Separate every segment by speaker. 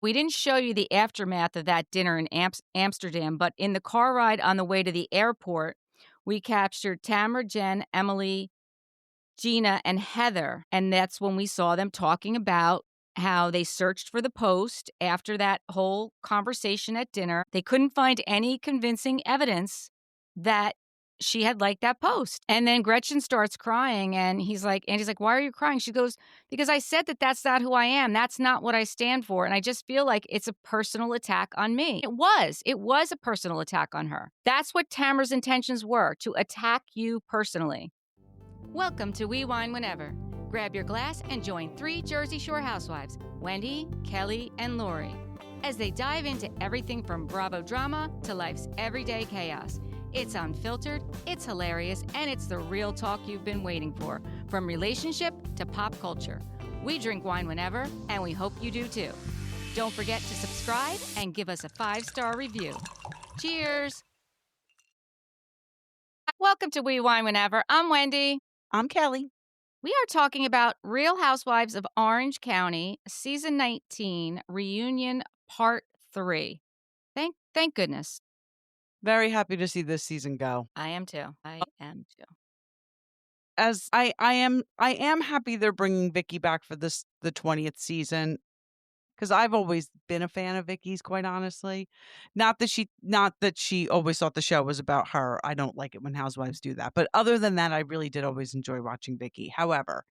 Speaker 1: We didn't show you the aftermath of that dinner in Amsterdam, but in the car ride on the way to the airport, we captured Tamra, Jen, Emily, Gina, and Heather. And that's when we saw them talking about how they searched for the post after that whole conversation at dinner. They couldn't find any convincing evidence that she had liked that post. And then Gretchen starts crying, and Andy's like, why are you crying? She goes, because I said that that's not who I am. That's not what I stand for. And I just feel like it's a personal attack on me. It was a personal attack on her. That's what Tamara's intentions were, to attack you personally. Welcome to We Wine Whenever. Grab your glass and join 3 Jersey Shore housewives, Wendy, Kelly, and Lori, as they dive into everything from Bravo drama to life's everyday chaos. It's unfiltered, it's hilarious, and it's the real talk you've been waiting for, from relationship to pop culture. We drink wine whenever, and we hope you do too. Don't forget to subscribe and give us a 5-star review. Cheers! Welcome to We Wine Whenever. I'm Wendy.
Speaker 2: I'm Kelly.
Speaker 1: We are talking about Real Housewives of Orange County, Season 19, Reunion Part 3. Thank goodness.
Speaker 2: Very happy to see this season go.
Speaker 1: I am too.
Speaker 2: As I am happy they're bringing Vicky back for the 20th season, because I've always been a fan of Vicky's, quite honestly. Not that she always thought the show was about her. I don't like it when housewives do that. But other than that, I really did always enjoy watching Vicky. However,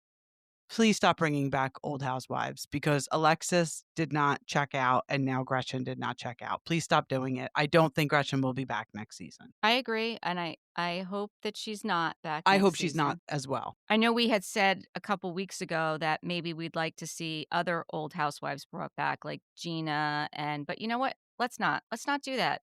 Speaker 2: please stop bringing back old housewives, because Alexis did not check out and now Gretchen did not check out. Please stop doing it. I don't think Gretchen will be back next season.
Speaker 1: I agree, and I hope that she's not back
Speaker 2: I
Speaker 1: next
Speaker 2: hope she's
Speaker 1: season.
Speaker 2: not as well.
Speaker 1: I know we had said a couple weeks ago that maybe we'd like to see other old housewives brought back, like Gina, but you know what? Let's not do that.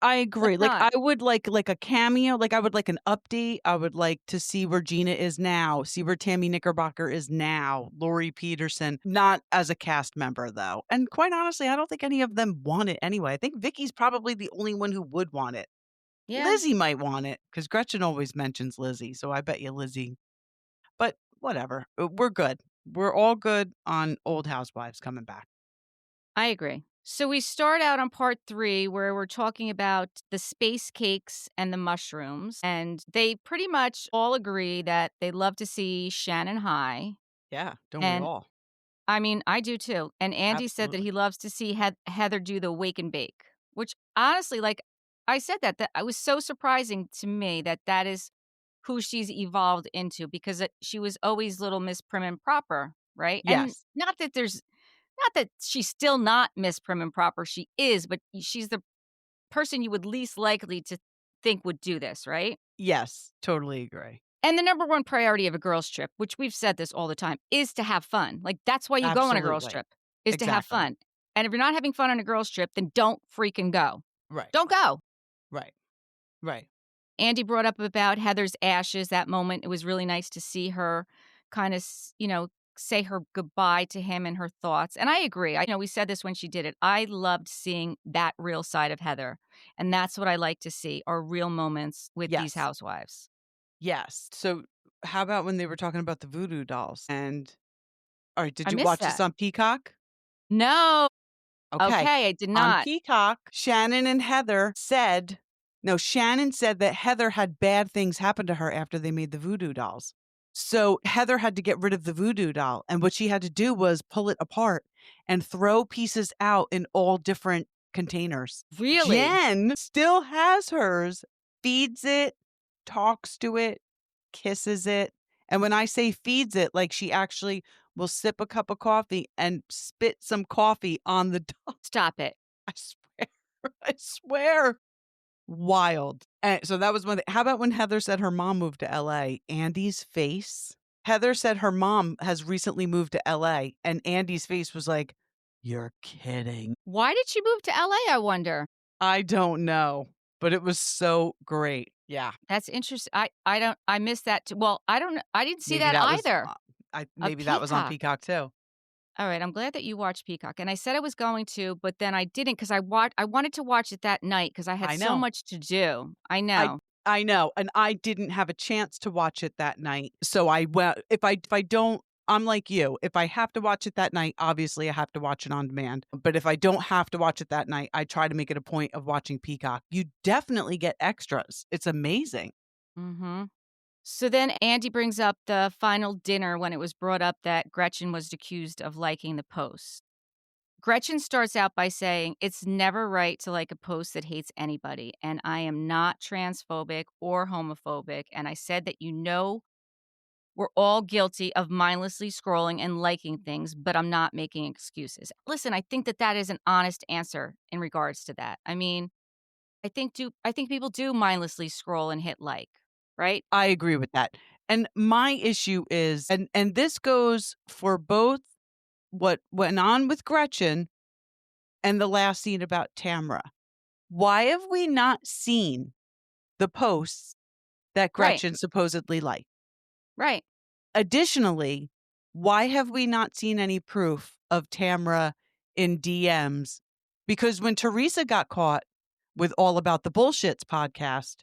Speaker 2: I agree.
Speaker 1: Let's not.
Speaker 2: I would like a cameo. Like, I would like an update. I would like to see where Gina is now, see where Tammy Knickerbocker is now, Lori Peterson, not as a cast member, though. And quite honestly, I don't think any of them want it anyway. I think Vicky's probably the only one who would want it.
Speaker 1: Yeah.
Speaker 2: Lizzie might want it, because Gretchen always mentions Lizzie. So I bet you Lizzie. But whatever. We're good. We're all good on Old Housewives coming back.
Speaker 1: I agree. So we start out on part 3, where we're talking about the space cakes and the mushrooms. And they pretty much all agree that they love to see Shannon high.
Speaker 2: Yeah, don't
Speaker 1: And
Speaker 2: we all?
Speaker 1: I mean, I do too. And Andy said that
Speaker 2: Absolutely.
Speaker 1: he loves to see Heather do the wake and bake, which honestly, like I said, that it was so surprising to me that is who she's evolved into, because she was always little Miss Prim and Proper, right? And
Speaker 2: Yes.
Speaker 1: not that she's still not Miss Prim and Proper. She is, but she's the person you would least likely to think would do this, right?
Speaker 2: Yes, totally agree.
Speaker 1: And the number one priority of a girls' trip, which we've said this all the time, is to have fun. Like, that's why you go on a girls'
Speaker 2: Absolutely.
Speaker 1: trip, is to have
Speaker 2: Exactly.
Speaker 1: fun. And if you're not having fun on a girls' trip, then don't freaking go.
Speaker 2: Right.
Speaker 1: Don't go.
Speaker 2: Right. Right.
Speaker 1: Andy brought up about Heather's ashes, that moment. It was really nice to see her kind of, say her goodbye to him and her thoughts. And I agree. We said this when she did it. I loved seeing that real side of Heather. And that's what I like to see, are real moments with these housewives.
Speaker 2: Yes. So how about when they were talking about the voodoo dolls? And all right, did
Speaker 1: I
Speaker 2: you
Speaker 1: missed
Speaker 2: watch
Speaker 1: that.
Speaker 2: this on Peacock?
Speaker 1: No. Okay, I did not.
Speaker 2: On Peacock, Shannon said that Heather had bad things happen to her after they made the voodoo dolls. So Heather had to get rid of the voodoo doll. And what she had to do was pull it apart and throw pieces out in all different containers.
Speaker 1: Really?
Speaker 2: Jen still has hers, feeds it, talks to it, kisses it. And when I say feeds it, like, she actually will sip a cup of coffee and spit some coffee on the doll.
Speaker 1: Stop it.
Speaker 2: I swear. I swear. Wild. And so that was one thing. How about when Heather said her mom moved to LA? Andy's face. Heather said her mom has recently moved to LA, and Andy's face was like, you're kidding.
Speaker 1: Why did she move to LA, I wonder?
Speaker 2: I don't know, but it was so great. Yeah.
Speaker 1: That's interesting. I missed that too. Well, I didn't see
Speaker 2: Maybe
Speaker 1: that
Speaker 2: was,
Speaker 1: either.
Speaker 2: maybe that was on Peacock too.
Speaker 1: All right, I'm glad that you watched Peacock. And I said I was going to, but then I didn't, because I wanted to watch it that night because I had so much to do. I know.
Speaker 2: I know. And I didn't have a chance to watch it that night. So I went, if I don't, I'm like you. If I have to watch it that night, obviously I have to watch it on demand. But if I don't have to watch it that night, I try to make it a point of watching Peacock. You definitely get extras. It's amazing.
Speaker 1: Mm-hmm. So then Andy brings up the final dinner when it was brought up that Gretchen was accused of liking the post. Gretchen starts out by saying, "It's never right to like a post that hates anybody, and I am not transphobic or homophobic, and I said that we're all guilty of mindlessly scrolling and liking things, but I'm not making excuses." Listen, I think that that is an honest answer in regards to that. I mean, I think people do mindlessly scroll and hit like, right?
Speaker 2: I agree with that. And my issue is, and this goes for both what went on with Gretchen and the last scene about Tamra. Why have we not seen the posts that
Speaker 1: Right.
Speaker 2: Gretchen supposedly liked?
Speaker 1: Right.
Speaker 2: Additionally, why have we not seen any proof of Tamra in DMs? Because when Teresa got caught with All About the Bullshits podcast,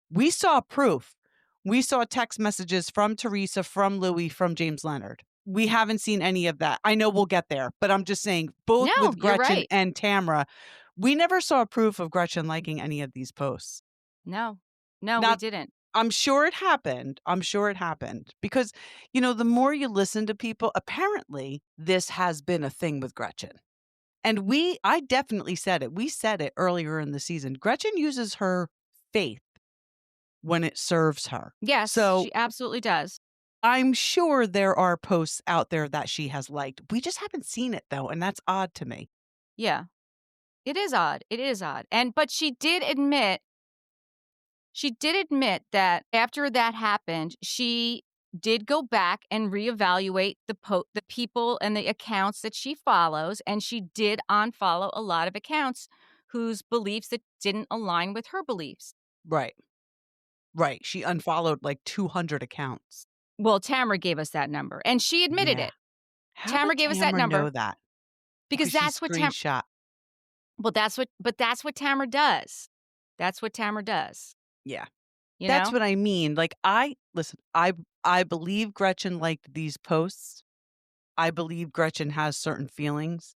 Speaker 2: we saw proof. We saw text messages from Teresa, from Louis, from James Leonard. We haven't seen any of that. I know we'll get there, but I'm just saying, both
Speaker 1: No,
Speaker 2: with
Speaker 1: you're
Speaker 2: Gretchen
Speaker 1: right.
Speaker 2: and Tamra, we never saw proof of Gretchen liking any of these posts.
Speaker 1: No. No, we
Speaker 2: Not
Speaker 1: didn't.
Speaker 2: I'm sure it happened. I'm sure it happened because, the more you listen to people, apparently this has been a thing with Gretchen. And I definitely said it. We said it earlier in the season. Gretchen uses her faith when it serves her.
Speaker 1: Yes,
Speaker 2: So
Speaker 1: she absolutely does.
Speaker 2: I'm sure there are posts out there that she has liked. We just haven't seen it though. And that's odd to me.
Speaker 1: Yeah. It is odd. It is odd. But she did admit that after that happened, she did go back and reevaluate the people and the accounts that she follows, and she did unfollow a lot of accounts whose beliefs that didn't align with her beliefs.
Speaker 2: Right. Right. She unfollowed like 200 accounts.
Speaker 1: Well, Tamara gave us that number, and she admitted
Speaker 2: Yeah.
Speaker 1: it.
Speaker 2: How
Speaker 1: Tamara
Speaker 2: did
Speaker 1: gave us that
Speaker 2: Tamra know
Speaker 1: number
Speaker 2: that?
Speaker 1: because
Speaker 2: Because she
Speaker 1: that's what Tam
Speaker 2: screenshot.
Speaker 1: well, that's what Tamara does. That's what Tamara does,
Speaker 2: Yeah.
Speaker 1: you
Speaker 2: That's
Speaker 1: know?
Speaker 2: what I mean. Like, I believe Gretchen liked these posts. I believe Gretchen has certain feelings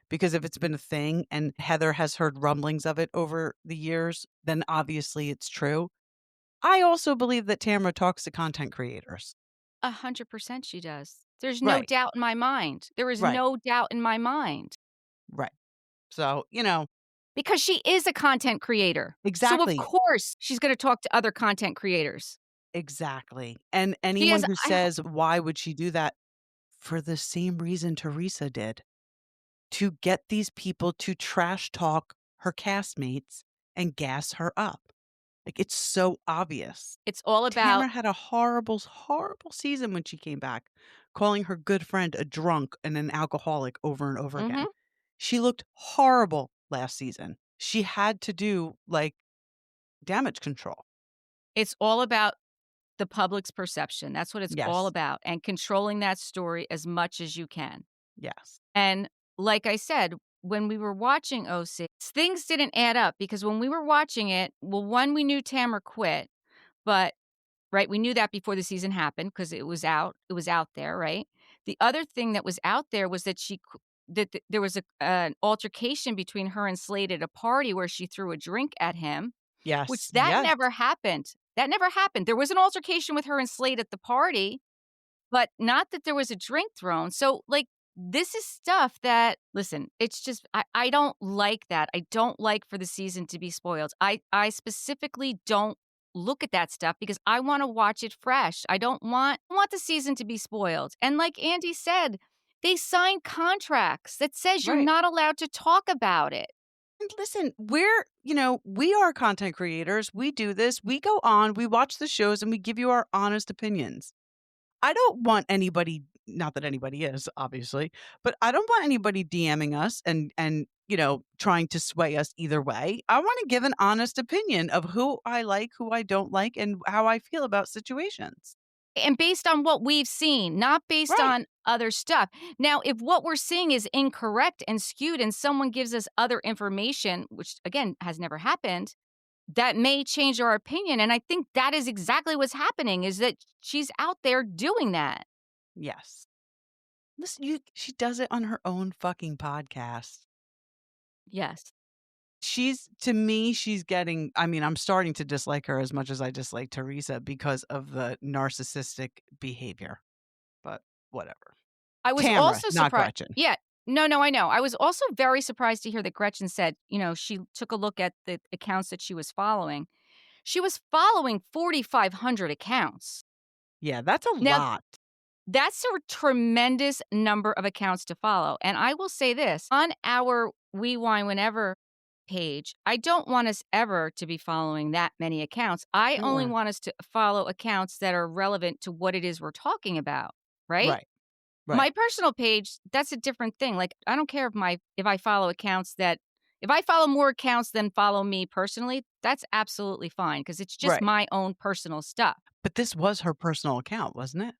Speaker 2: because if it's been a thing and Heather has heard rumblings of it over the years, then obviously it's true. I also believe that Tamra talks to content creators.
Speaker 1: 100% she does. There's no
Speaker 2: Right.
Speaker 1: doubt in my mind. There is
Speaker 2: Right.
Speaker 1: no doubt in my mind
Speaker 2: Right. So,
Speaker 1: because she is a content creator. So, of
Speaker 2: exactly.
Speaker 1: course, she's gonna talk to other content creators.
Speaker 2: Exactly. And
Speaker 1: She
Speaker 2: anyone
Speaker 1: has
Speaker 2: who says, why would she do that? For the same reason Teresa did. To get these people to trash talk her castmates and gas her up. Like, it's so obvious.
Speaker 1: it's all about
Speaker 2: Tamara had a horrible, horrible season when she came back, calling her good friend a drunk and an alcoholic over and over again.
Speaker 1: mhm.
Speaker 2: She looked horrible last season. She had to do, like, damage control.
Speaker 1: It's all about the public's perception. That's what it's all
Speaker 2: Yes.
Speaker 1: about, and controlling that story as much as you can.
Speaker 2: Yes.
Speaker 1: And like I said, when we were watching OC, things didn't add up because when we were watching it, well, one, we knew Tamara quit, but right, we knew that before the season happened because it was out there, right? The other thing that was out there was that there was an altercation between her and Slade at a party where she threw a drink at him, which
Speaker 2: Yes.
Speaker 1: that
Speaker 2: Yes.
Speaker 1: never happened. That never happened. There was an altercation with her and Slade at the party, but not that there was a drink thrown. So, like, this is stuff that, listen, it's just, I don't like that. I don't like for the season to be spoiled. I specifically don't look at that stuff because I want to watch it fresh. I want the season to be spoiled. And like Andy said, they signed contracts that says you're
Speaker 2: Right.
Speaker 1: not allowed to talk about it.
Speaker 2: And listen, we are content creators. We do this. We go on, we watch the shows, and we give you our honest opinions. I don't want anybody, not that anybody is, obviously, but I don't want anybody DMing us and trying to sway us either way. I want to give an honest opinion of who I like, who I don't like, and how I feel about situations.
Speaker 1: And based on what we've seen, not based
Speaker 2: Right.
Speaker 1: on other stuff. Now, if what we're seeing is incorrect and skewed and someone gives us other information, which again has never happened, that may change our opinion. And I think that is exactly what's happening is that she's out there doing that.
Speaker 2: Yes. Listen, she does it on her own fucking podcast.
Speaker 1: Yes.
Speaker 2: To me, she's getting, I mean, I'm starting to dislike her as much as I dislike Teresa because of the narcissistic behavior, but whatever.
Speaker 1: I was
Speaker 2: Tamra,
Speaker 1: also
Speaker 2: not
Speaker 1: surprised.
Speaker 2: Gretchen.
Speaker 1: Yeah. No, I know. I was also very surprised to hear that Gretchen said, she took a look at the accounts that she was following. She was following 4,500 accounts.
Speaker 2: Yeah, that's a
Speaker 1: Now,
Speaker 2: lot.
Speaker 1: that's a tremendous number of accounts to follow. And I will say this on our We Wine Whenever page, I don't want us ever to be following that many accounts. I only
Speaker 2: Sure.
Speaker 1: want us to follow accounts that are relevant to what it is we're talking about, right?
Speaker 2: Right, right,
Speaker 1: My personal page, that's a different thing. Like, I don't care if I follow accounts that if I follow more accounts than follow me personally, that's absolutely fine because it's just
Speaker 2: right.
Speaker 1: my own personal stuff.
Speaker 2: But this was her personal account, wasn't it?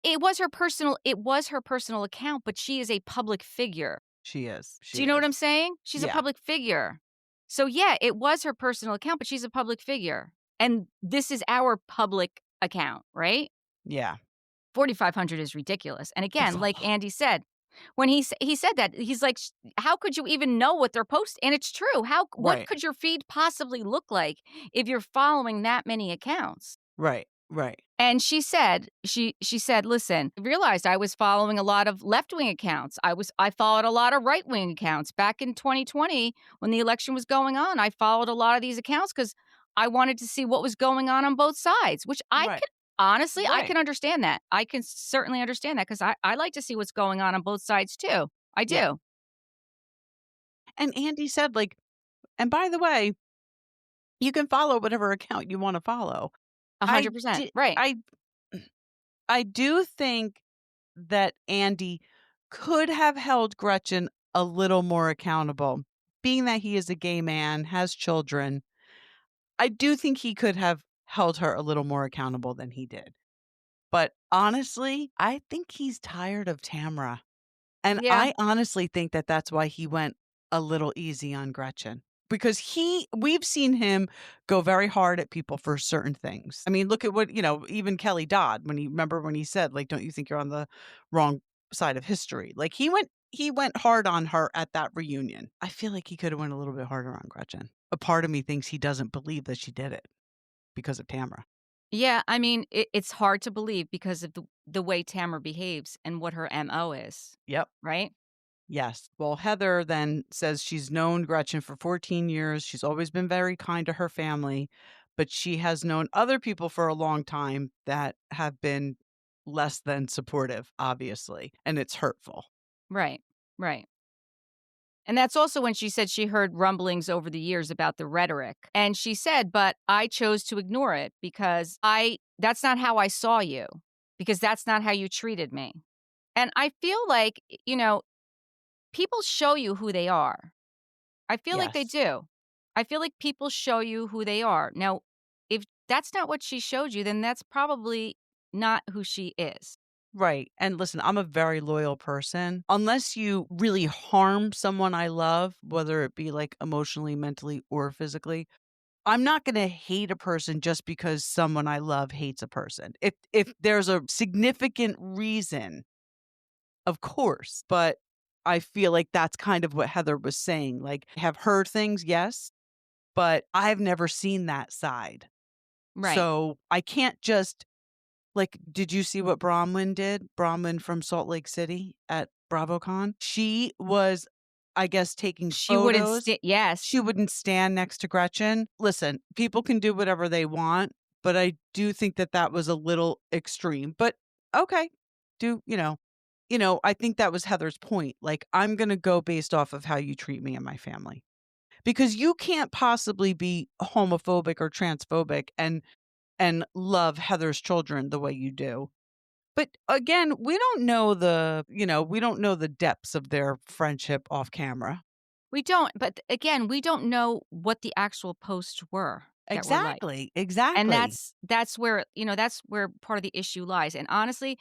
Speaker 1: It was her personal account, but she is a public figure.
Speaker 2: She is.
Speaker 1: Do
Speaker 2: She
Speaker 1: you know what
Speaker 2: is.
Speaker 1: I'm saying? She's a
Speaker 2: Yeah,
Speaker 1: public figure. So yeah, it was her personal account, but she's a public figure. And this is our public account, right?
Speaker 2: yeah.
Speaker 1: 4,500 is ridiculous. And
Speaker 2: That's
Speaker 1: again,
Speaker 2: a
Speaker 1: like
Speaker 2: lot.
Speaker 1: Andy said, when he said that, he's like, how could you even know what they're posting?" And it's true. What
Speaker 2: Right,
Speaker 1: could your feed possibly look like if you're following that many accounts?
Speaker 2: right, right,
Speaker 1: And she said, "Listen, I realized I was following a lot of left-wing accounts. I followed a lot of right-wing accounts back in 2020 when the election was going on. I followed a lot of these accounts cuz I wanted to see what was going on both sides, which I
Speaker 2: right,
Speaker 1: could honestly, I
Speaker 2: right.
Speaker 1: can understand that. I can certainly understand that cuz I like to see what's going on both sides too. I
Speaker 2: Yeah.
Speaker 1: do.
Speaker 2: And Andy said, like, and by the way, you can follow whatever account you want to follow. I
Speaker 1: 100%.
Speaker 2: did
Speaker 1: Right.
Speaker 2: I do think that Andy could have held Gretchen a little more accountable. Being that he is a gay man, has children, I do think he could have held her a little more accountable than he did. But honestly, I think he's tired of Tamra. And
Speaker 1: Yeah.
Speaker 2: I honestly think that that's why he went a little easy on Gretchen. Because we've seen him go very hard at people for certain things. I mean, look at what, even Kelly Dodd, remember when he said, like, don't you think you're on the wrong side of history? Like he went hard on her at that reunion. I feel like he could have went a little bit harder on Gretchen. A part of me thinks he doesn't believe that she did it because of Tamra.
Speaker 1: Yeah, I mean, it's hard to believe because of the way Tamara behaves and what her MO is,
Speaker 2: Yep.
Speaker 1: right?
Speaker 2: Yes. Well, Heather then says she's known Gretchen for 14 years. She's always been very kind to her family, but she has known other people for a long time that have been less than supportive, obviously, and it's hurtful.
Speaker 1: Right, right. And that's also when she said she heard rumblings over the years about the rhetoric. And she said, but I chose to ignore it because that's not how I saw you, because that's not how you treated me. And I feel like, people show you who they are. I feel like they
Speaker 2: Yes.
Speaker 1: do. I feel like people show you who they are. Now, if that's not what she showed you, then that's probably not who she is.
Speaker 2: Right. And listen, I'm a very loyal person. Unless you really harm someone I love, whether it be like emotionally, mentally, or physically, I'm not gonna hate a person just because someone I love hates a person. If there's a significant reason, of course, but I feel like that's kind of what Heather was saying. Like, have heard things, yes, but I've never seen that side.
Speaker 1: Right.
Speaker 2: So I can't just like, did you see what Bronwyn did? Bronwyn from Salt Lake City at BravoCon? She was, I guess, taking
Speaker 1: She wouldn't
Speaker 2: photos.
Speaker 1: st Yes.
Speaker 2: She wouldn't stand next to Gretchen. Listen, people can do whatever they want, but I do think that that was a little extreme. But okay, I think that was Heather's point. Like, I'm going to go based off of how you treat me and my family. Because you can't possibly be homophobic or transphobic and love Heather's children the way you do. But again, we don't know the depths of their friendship off camera.
Speaker 1: We don't, but again, we don't know what the actual posts were that were like.
Speaker 2: Exactly.
Speaker 1: And
Speaker 2: Exactly.
Speaker 1: that's where part of the issue lies. And honestly,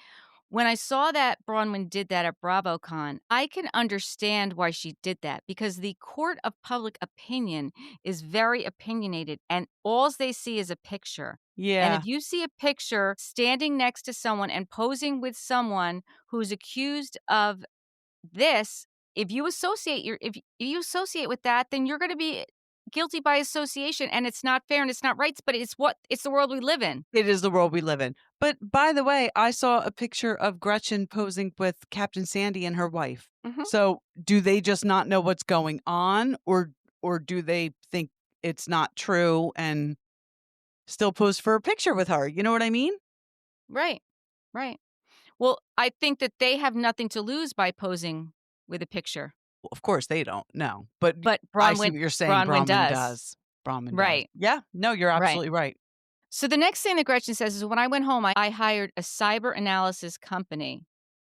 Speaker 1: When I saw that Bronwyn did that at BravoCon, I can understand why she did that because the court of public opinion is very opinionated and all they see is a picture. And
Speaker 2: Yeah,
Speaker 1: if you see a picture standing next to someone and posing with someone who's accused of this, if you associate with that, then you're going to be guilty by association, and it's not fair and it's not right, but it's the world we live in.
Speaker 2: it is the world we live in. But by the way, I saw a picture of Gretchen posing with Captain Sandy and her wife.
Speaker 1: Mhm.
Speaker 2: So, do they just not know what's going on, or do they think it's not true and still pose for a picture with her? You know what I mean?
Speaker 1: Right. Right. Well, I think that they have nothing to lose by posing with a picture,
Speaker 2: Well, of course they don't. No, but
Speaker 1: but
Speaker 2: I see what you're saying.
Speaker 1: Bronwyn
Speaker 2: Brahmin
Speaker 1: does.
Speaker 2: does. Brahmin does.
Speaker 1: Right.
Speaker 2: Yeah. No, you're
Speaker 1: Right.
Speaker 2: absolutely right.
Speaker 1: So the next thing that Gretchen says is when I went home, I hired a cyber analysis company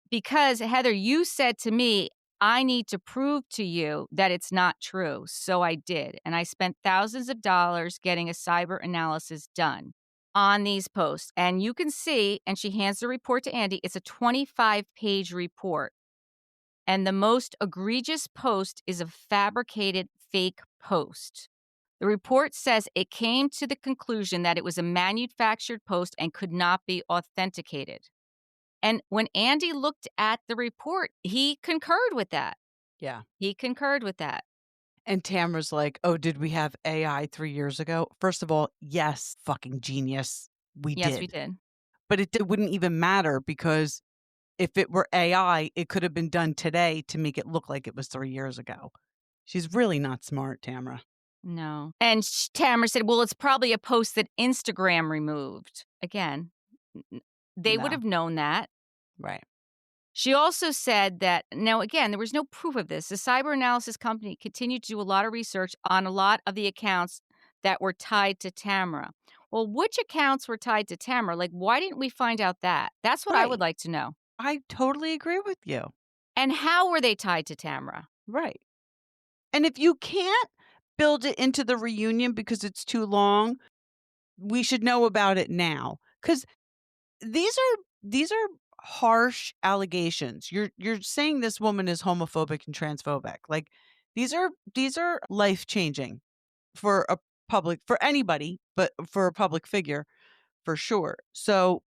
Speaker 1: because Heather, you said to me, I need to prove to you that it's not true. So I did. And I spent thousands of dollars getting a cyber analysis done on these posts. And you can see, and she hands the report to Andy, it's a 25-page report. And the most egregious post is a fabricated fake post. The report says it came to the conclusion that it was a manufactured post and could not be authenticated. And when Andy looked at the report, he concurred with that.
Speaker 2: Yeah.
Speaker 1: He concurred with that.
Speaker 2: And Tamra's like, "Oh, did we have AI 3 years ago?" First of all, yes, fucking genius. We
Speaker 1: Yes, we
Speaker 2: did.
Speaker 1: did.
Speaker 2: But it wouldn't even matter because if it were AI, it could have been done today to make it look like it was 3 years ago. She's really not smart, Tamra.
Speaker 1: No. And Tamara said, well, it's probably a post that Instagram removed. Again, they would
Speaker 2: No.
Speaker 1: have known that.
Speaker 2: Right.
Speaker 1: She also said that, now again, there was no proof of this. The cyber analysis company continued to do a lot of research on a lot of the accounts that were tied to Tamra. Well, which accounts were tied to Tamra? Like, why didn't we find out that? That's what I would
Speaker 2: Right.
Speaker 1: like to know.
Speaker 2: I totally agree with you.
Speaker 1: And how were they tied to Tamra?
Speaker 2: Right. And if you can't build it into the reunion because it's too long, we should know about it now. Because these are harsh allegations. You're saying this woman is homophobic and transphobic. Like these are life-changing for a for anybody, but for a public figure for sure. So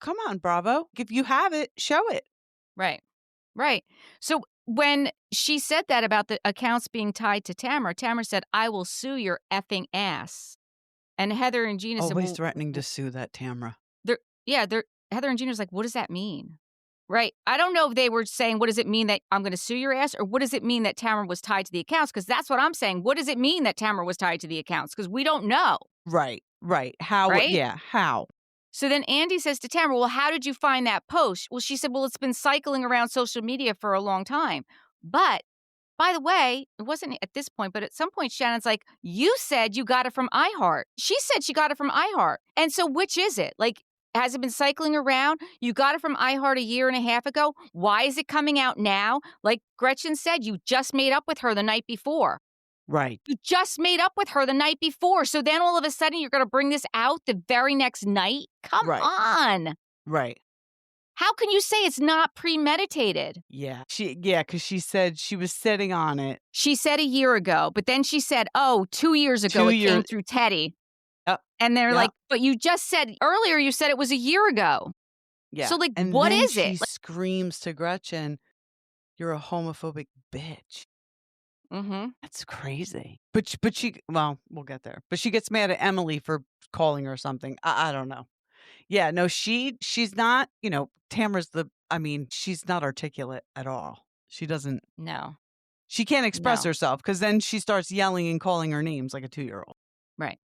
Speaker 2: come on, Bravo. If you have it, show it.
Speaker 1: Right. Right. So when she said that about the accounts being tied to Tamara, Tamara said, I will sue your effing ass. And Heather and Gina said,
Speaker 2: Always
Speaker 1: well,
Speaker 2: threatening to sue that Tamra.
Speaker 1: they're Heather and Gina's like, what does that mean? Right. I don't know if they were saying, what does it mean that I'm going to sue your ass? Or what does it mean that Tamara was tied to the accounts? Because that's what I'm saying. What does it mean that Tamara was tied to the accounts? Because we don't know.
Speaker 2: Right. Right. How
Speaker 1: Right.
Speaker 2: yeah, how?
Speaker 1: So then Andy says to Tamara, well, how did you find that post? Well, she said, well, it's been cycling around social media for a long time. But by the way, it wasn't at this point, but at some point, Shannon's like, you said you got it from iHeart. She said she got it from iHeart. And so which is it? Like, has it been cycling around? You got it from iHeart a year and a half ago. Why is it coming out now? Like Gretchen said, you just made up with her the night before.
Speaker 2: Right.
Speaker 1: You just made up with her the night before. So then all of a sudden you're going to bring this out the very next night? Come
Speaker 2: Right.
Speaker 1: on.
Speaker 2: Right.
Speaker 1: How can you say it's not premeditated?
Speaker 2: Yeah. Because she said she was sitting on it.
Speaker 1: She said a year ago, but then she said, 2 years ago
Speaker 2: 2
Speaker 1: it came
Speaker 2: years.
Speaker 1: through Teddy.
Speaker 2: Yep.
Speaker 1: And they're
Speaker 2: Yep.
Speaker 1: like, but you just said earlier, you said it was a year ago.
Speaker 2: Yeah.
Speaker 1: So, like,
Speaker 2: and
Speaker 1: what
Speaker 2: then
Speaker 1: is
Speaker 2: she
Speaker 1: it?
Speaker 2: screams to Gretchen, "You're a homophobic bitch."
Speaker 1: Mm-hmm.
Speaker 2: That's crazy. But she well, we'll get there. But she gets mad at Emily for calling her something. I don't know. Yeah, no, she's not, Tamara's she's not articulate at all. She doesn't
Speaker 1: No,
Speaker 2: she can't express
Speaker 1: no.
Speaker 2: herself because then she starts yelling and calling her names like a 2-year-old.
Speaker 1: Right.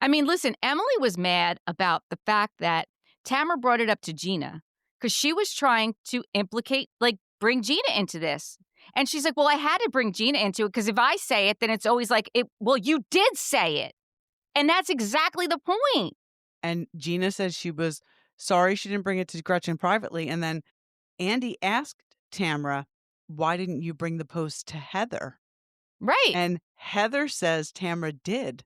Speaker 1: I mean, listen, Emily was mad about the fact that Tamara brought it up to Gina because she was trying to bring Gina into this. And she's like, well, I had to bring Gina into it because if I say it, then it's always like, well, you did say it. And that's exactly the point.
Speaker 2: And Gina says she was sorry she didn't bring it to Gretchen privately. And then Andy asked Tamara, why didn't you bring the post to Heather?
Speaker 1: Right.
Speaker 2: And Heather says Tamara did.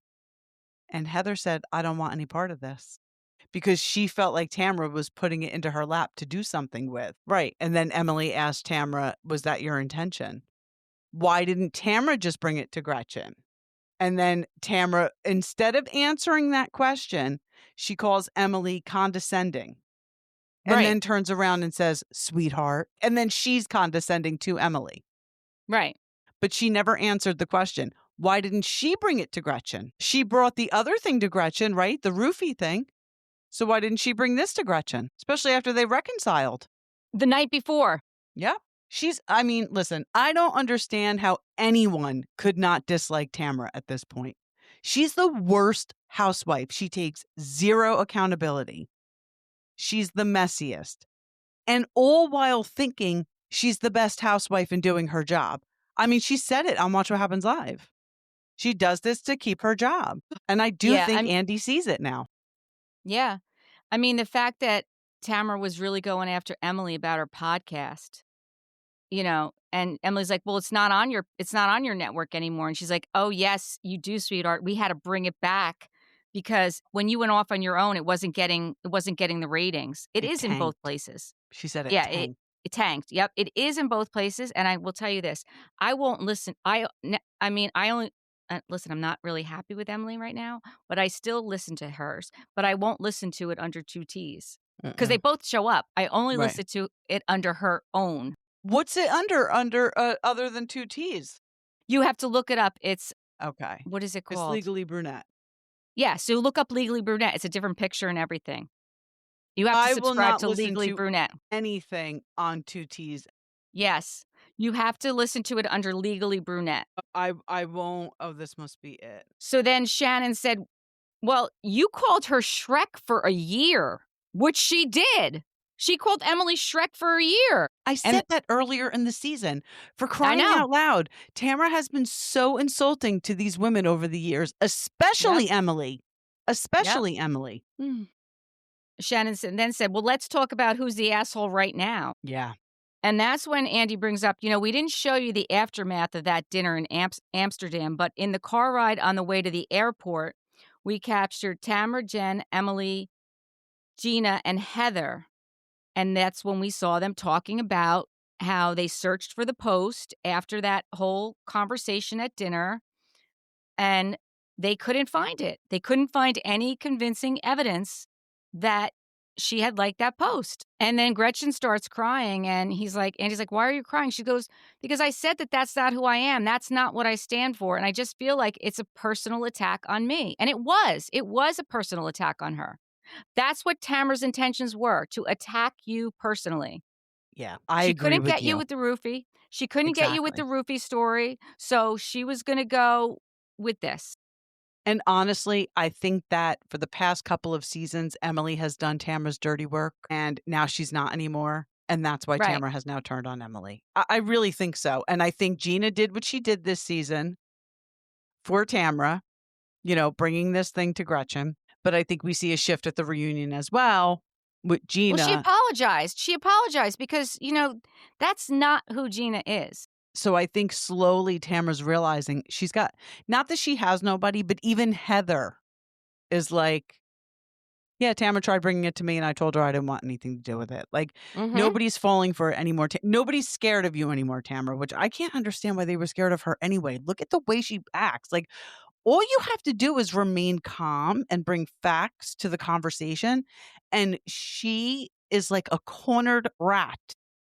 Speaker 2: And Heather said, I don't want any part of this. because she felt like Tamra was putting it into her lap to do something with. Right. And then Emily asked Tamra, "Was that your intention?" Why didn't Tamra just bring it to Gretchen? And then Tamra, instead of answering that question, she calls Emily condescending and
Speaker 1: Right.
Speaker 2: then turns around and says, "Sweetheart." And then she's condescending to Emily.
Speaker 1: Right.
Speaker 2: But she never answered the question. Why didn't she bring it to Gretchen? She brought the other thing to Gretchen, right? The roofie thing. So why didn't she bring this to Gretchen? Especially after they reconciled.
Speaker 1: The night before.
Speaker 2: Yep. I mean, listen, I don't understand how anyone could not dislike Tamra at this point. She's the worst housewife. She takes zero accountability. She's the messiest. And all while thinking she's the best housewife in doing her job. I mean, she said it on Watch What Happens Live. She does this to keep her job. And I do
Speaker 1: Yeah,
Speaker 2: think Andy sees it now.
Speaker 1: yeah. I mean, the fact that Tamara was really going after Emily about her podcast, and Emily's like, "Well, it's not on your network anymore." And she's like, "Oh, yes, you do, sweetheart. We had to bring it back because when you went off on your own, it wasn't getting the ratings. It
Speaker 2: It
Speaker 1: is in both
Speaker 2: tanked.
Speaker 1: places."
Speaker 2: She said it
Speaker 1: Yeah, it
Speaker 2: tanked.
Speaker 1: it tanked. Yep, it is in both places, and I will tell you this, I won't listen I mean, I only listen, I'm not really happy with Emily right now, but I still listen to hers, but I won't listen to it under 2 T's because they
Speaker 2: Mm-mm.
Speaker 1: both show up. I only
Speaker 2: Right.
Speaker 1: listen to it under her own.
Speaker 2: What's it under other than two T's?
Speaker 1: You have to look it up. It's
Speaker 2: Okay.
Speaker 1: what is it
Speaker 2: It's
Speaker 1: called?
Speaker 2: Legally Brunette.
Speaker 1: Yeah, so look up Legally Brunette. It's a different picture and everything. You have to
Speaker 2: I will
Speaker 1: subscribe
Speaker 2: not
Speaker 1: to
Speaker 2: listen
Speaker 1: Legally
Speaker 2: to
Speaker 1: Brunette.
Speaker 2: anything on two T's.
Speaker 1: Yes. You have to listen to it under Legally Brunette.
Speaker 2: I won't. Oh, this must be it.
Speaker 1: So then Shannon said, "Well, you called her Shrek for a year," which she did. She called Emily Shrek for a year.
Speaker 2: I
Speaker 1: And
Speaker 2: said that earlier in the season. For
Speaker 1: I
Speaker 2: crying
Speaker 1: know.
Speaker 2: out loud, Tamara has been so insulting to these women over the years,
Speaker 1: Yep.
Speaker 2: especially Emily.
Speaker 1: Yep.
Speaker 2: Especially Emily.
Speaker 1: Then said, "Well, let's talk about who's the asshole right now."
Speaker 2: Yeah.
Speaker 1: And that's when Andy brings up, "We didn't show you the aftermath of that dinner in Amsterdam, but in the car ride on the way to the airport, we captured Tamra, Jen, Emily, Gina, and Heather. And that's when we saw them talking about how they searched for the post after that whole conversation at dinner, and they couldn't find it. They couldn't find any convincing evidence that she had liked that post. And then Gretchen starts crying, and Andy's like, "Why are you crying?" She goes, "Because I said that that's not who I am. That's not what I stand for. And I just feel like it's a personal attack on me." And it was. It was a personal attack on her. That's what Tamara's intentions were, to attack you personally.
Speaker 2: Yeah. I
Speaker 1: She
Speaker 2: agree
Speaker 1: couldn't
Speaker 2: with
Speaker 1: get you
Speaker 2: you.
Speaker 1: with the roofie. She couldn't get you with the
Speaker 2: Exactly.
Speaker 1: roofie story, so she was gonna go with this.
Speaker 2: And honestly, I think that for the past couple of seasons, Emily has done Tamara's dirty work and now she's not anymore. And that's why
Speaker 1: Right.
Speaker 2: Tamara has now turned on Emily. I really think so. And I think Gina did what she did this season for Tamara, bringing this thing to Gretchen. But I think we see a shift at the reunion as well with
Speaker 1: Well, she
Speaker 2: Gina.
Speaker 1: apologized. She apologized because, that's not who Gina is.
Speaker 2: So I think slowly Tamara's realizing she's got, not that she has nobody, but even Heather is like, yeah, Tamara tried bringing it to me and I told her I didn't want anything to do with it. Like,
Speaker 1: Mhm.
Speaker 2: nobody's falling for it anymore. Nobody's scared of you anymore, Tamara, which I can't understand why they were scared of her anyway. Look at the way she acts. Like, all you have to do is remain calm and bring facts to the conversation. And she is like a cornered rat.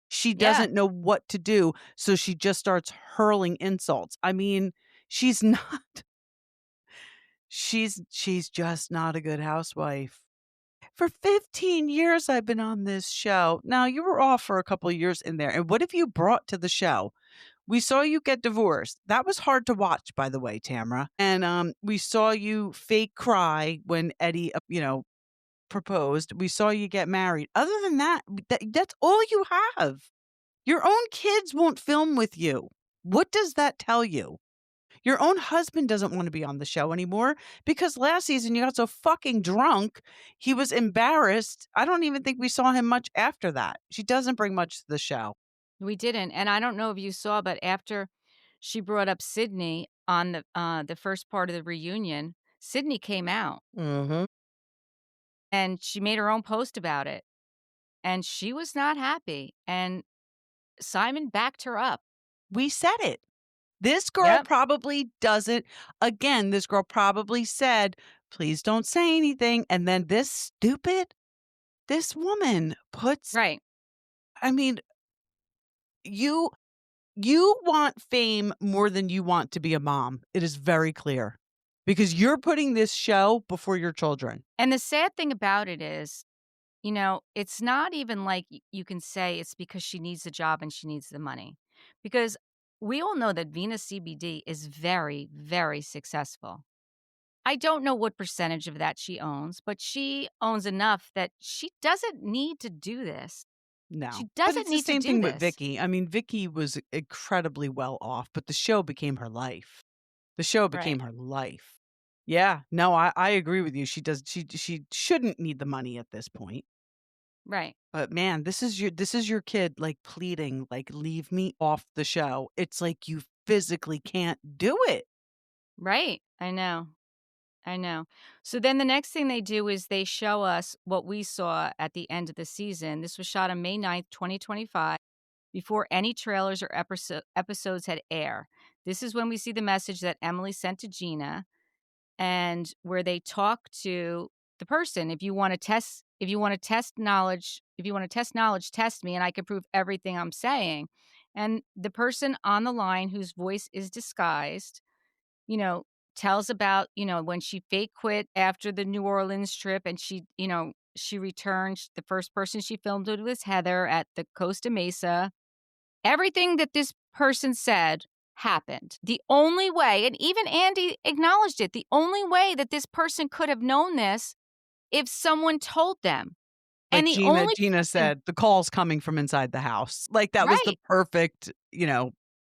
Speaker 2: She
Speaker 1: Yeah.
Speaker 2: doesn't know what to do. So she just starts hurling insults. I mean, she's not, she's just not a good housewife. For 15 years, I've been on this show. Now, you were off for a couple of years in there. And what have you brought to the show? We saw you get divorced. That was hard to watch, by the way, Tamra. And we saw you fake cry when Eddie, proposed. We saw you get married. Other than that, that's all you have. Your own kids won't film with you. What does that tell you? Your own husband doesn't want to be on the show anymore because last season you got so fucking drunk. He was embarrassed. I don't even think we saw him much after that. She doesn't bring much to the show.
Speaker 1: We didn't, and I don't know if you saw, but after she brought up Sydney on the first part of the reunion, Sydney came out.
Speaker 2: Mhm.
Speaker 1: and she made her own post about it, and she was not happy, and Simon backed her up.
Speaker 2: We said it. This girl
Speaker 1: Yep,
Speaker 2: probably doesn't again, this girl probably said, "Please don't say anything," and then this woman puts
Speaker 1: right.
Speaker 2: I mean, you you want fame more than you want to be a mom. It is very clear because you're putting this show before your children.
Speaker 1: And the sad thing about it is, it's not even like you can say it's because she needs the job and she needs the money. Because we all know that Venus CBD is very, very successful. I don't know what percentage of that she owns, but she owns enough that she doesn't need to do this.
Speaker 2: No.
Speaker 1: She
Speaker 2: But
Speaker 1: doesn't
Speaker 2: it's the
Speaker 1: need to
Speaker 2: same
Speaker 1: do
Speaker 2: thing with
Speaker 1: this.
Speaker 2: Vicky. I mean, Vicky was incredibly well off, but the show became her life. The show
Speaker 1: Right,
Speaker 2: became her life. Yeah. No, I agree with you. She shouldn't need the money at this point.
Speaker 1: right,
Speaker 2: But man, this is your kid like pleading, like, leave me off the show. It's like you physically can't do it.
Speaker 1: right. I know. I know. So then the next thing they do is they show us what we saw at the end of the season. This was shot on May 9th, 2025, before any trailers or episodes had air. This is when we see the message that Emily sent to Gina and where they talk to the person. If you want to test knowledge, test me and I can prove everything I'm saying. And the person on the line whose voice is disguised, you know, tells about, when she fake quit after the New Orleans trip and she returned. The first person she filmed with was Heather at the Costa Mesa. Everything that this person said happened. The only way, and even Andy acknowledged it, the only way that this person could have known this if someone told them.
Speaker 2: Like
Speaker 1: And the only
Speaker 2: Gina
Speaker 1: person,
Speaker 2: said, the call's coming from inside the house. Like that was the
Speaker 1: right.
Speaker 2: perfect,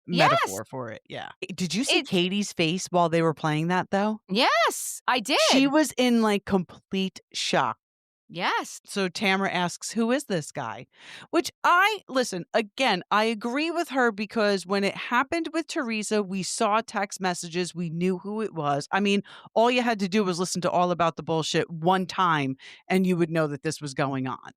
Speaker 1: Yes.
Speaker 2: metaphor for it. Yeah. Did you see
Speaker 1: It's
Speaker 2: Katie's face while they were playing that though?
Speaker 1: yes, I
Speaker 2: She
Speaker 1: did.
Speaker 2: was in like complete shock.
Speaker 1: Yes.
Speaker 2: So Tamara asks, "Who is this guy?" Which I listen, again, I agree with her because when it happened with Teresa, we saw text messages, we knew who it was. I mean, all you had to do was listen to All About the Bullshit one time and you would know that this was going on.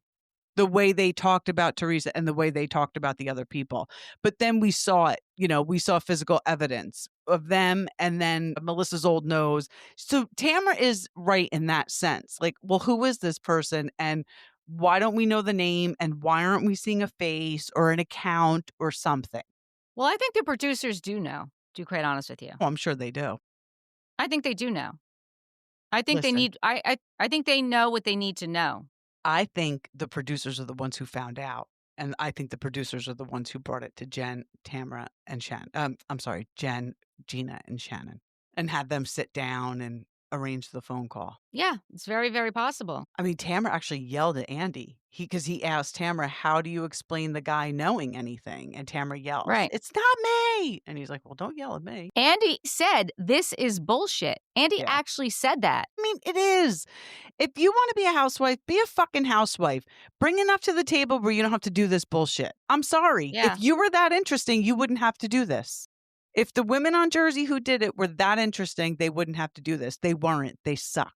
Speaker 2: The way they talked about Teresa and the way they talked about the other people. But then we saw it, we saw physical evidence of them and then Melissa's old nose. So Tamara is right in that sense. Like, well, who is this person? And why don't we know the name? And why aren't we seeing a face or an account or something?
Speaker 1: Well, I think the producers do know, to be quite honest with you.
Speaker 2: Well, I'm sure they do.
Speaker 1: I think they do know. I think they
Speaker 2: Listen,
Speaker 1: need I think they know what they need to know.
Speaker 2: I think the producers are the ones who found out. And I think the producers are the ones who brought it to Jen, Tamara, and Shannon. I'm sorry, Jen, Gina, and Shannon, and had them sit down and arrange the phone call.
Speaker 1: Yeah, it's very, very possible.
Speaker 2: I mean, Tamara actually yelled at Andy. Because he asked Tamara, "How do you explain the guy knowing anything?" And Tamara yells,
Speaker 1: Right.
Speaker 2: "It's not me!" And he's like, "Well, don't yell at me."
Speaker 1: Andy said, "This is bullshit." Andy
Speaker 2: Yeah.
Speaker 1: actually said that.
Speaker 2: I mean, it is. If you want to be a housewife, be a fucking housewife. Bring enough to the table where you don't have to do this bullshit. I'm sorry. If
Speaker 1: Yeah.
Speaker 2: you were that interesting, you wouldn't have to do this. If the women on Jersey who did it were that interesting, they wouldn't have to do this. They weren't. They suck.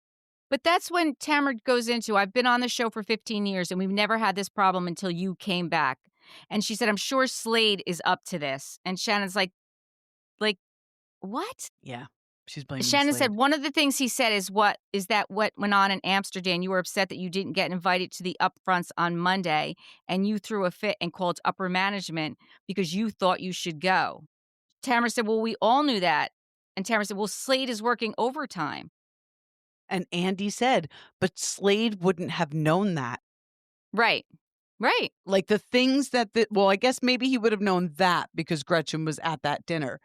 Speaker 1: But that's when Tamara goes into, "I've been on the show for 15 years and we've never had this problem until you came back." And she said, "I'm sure Slade is up to this." And Shannon's like, "What?"
Speaker 2: Yeah. She's blaming
Speaker 1: Shannon said,
Speaker 2: Slade.
Speaker 1: "One of the things he said is what went on in Amsterdam? You were upset that you didn't get invited to the upfronts on Monday and you threw a fit and called upper management because you thought you should go." Tamara said, "Well, we all knew that." And Tamara said, "Well, Slade is working overtime."
Speaker 2: And Andy said, but Slade wouldn't have known that.
Speaker 1: Right. Right.
Speaker 2: Like the things well, I guess maybe he would have known that because Gretchen was at that dinner.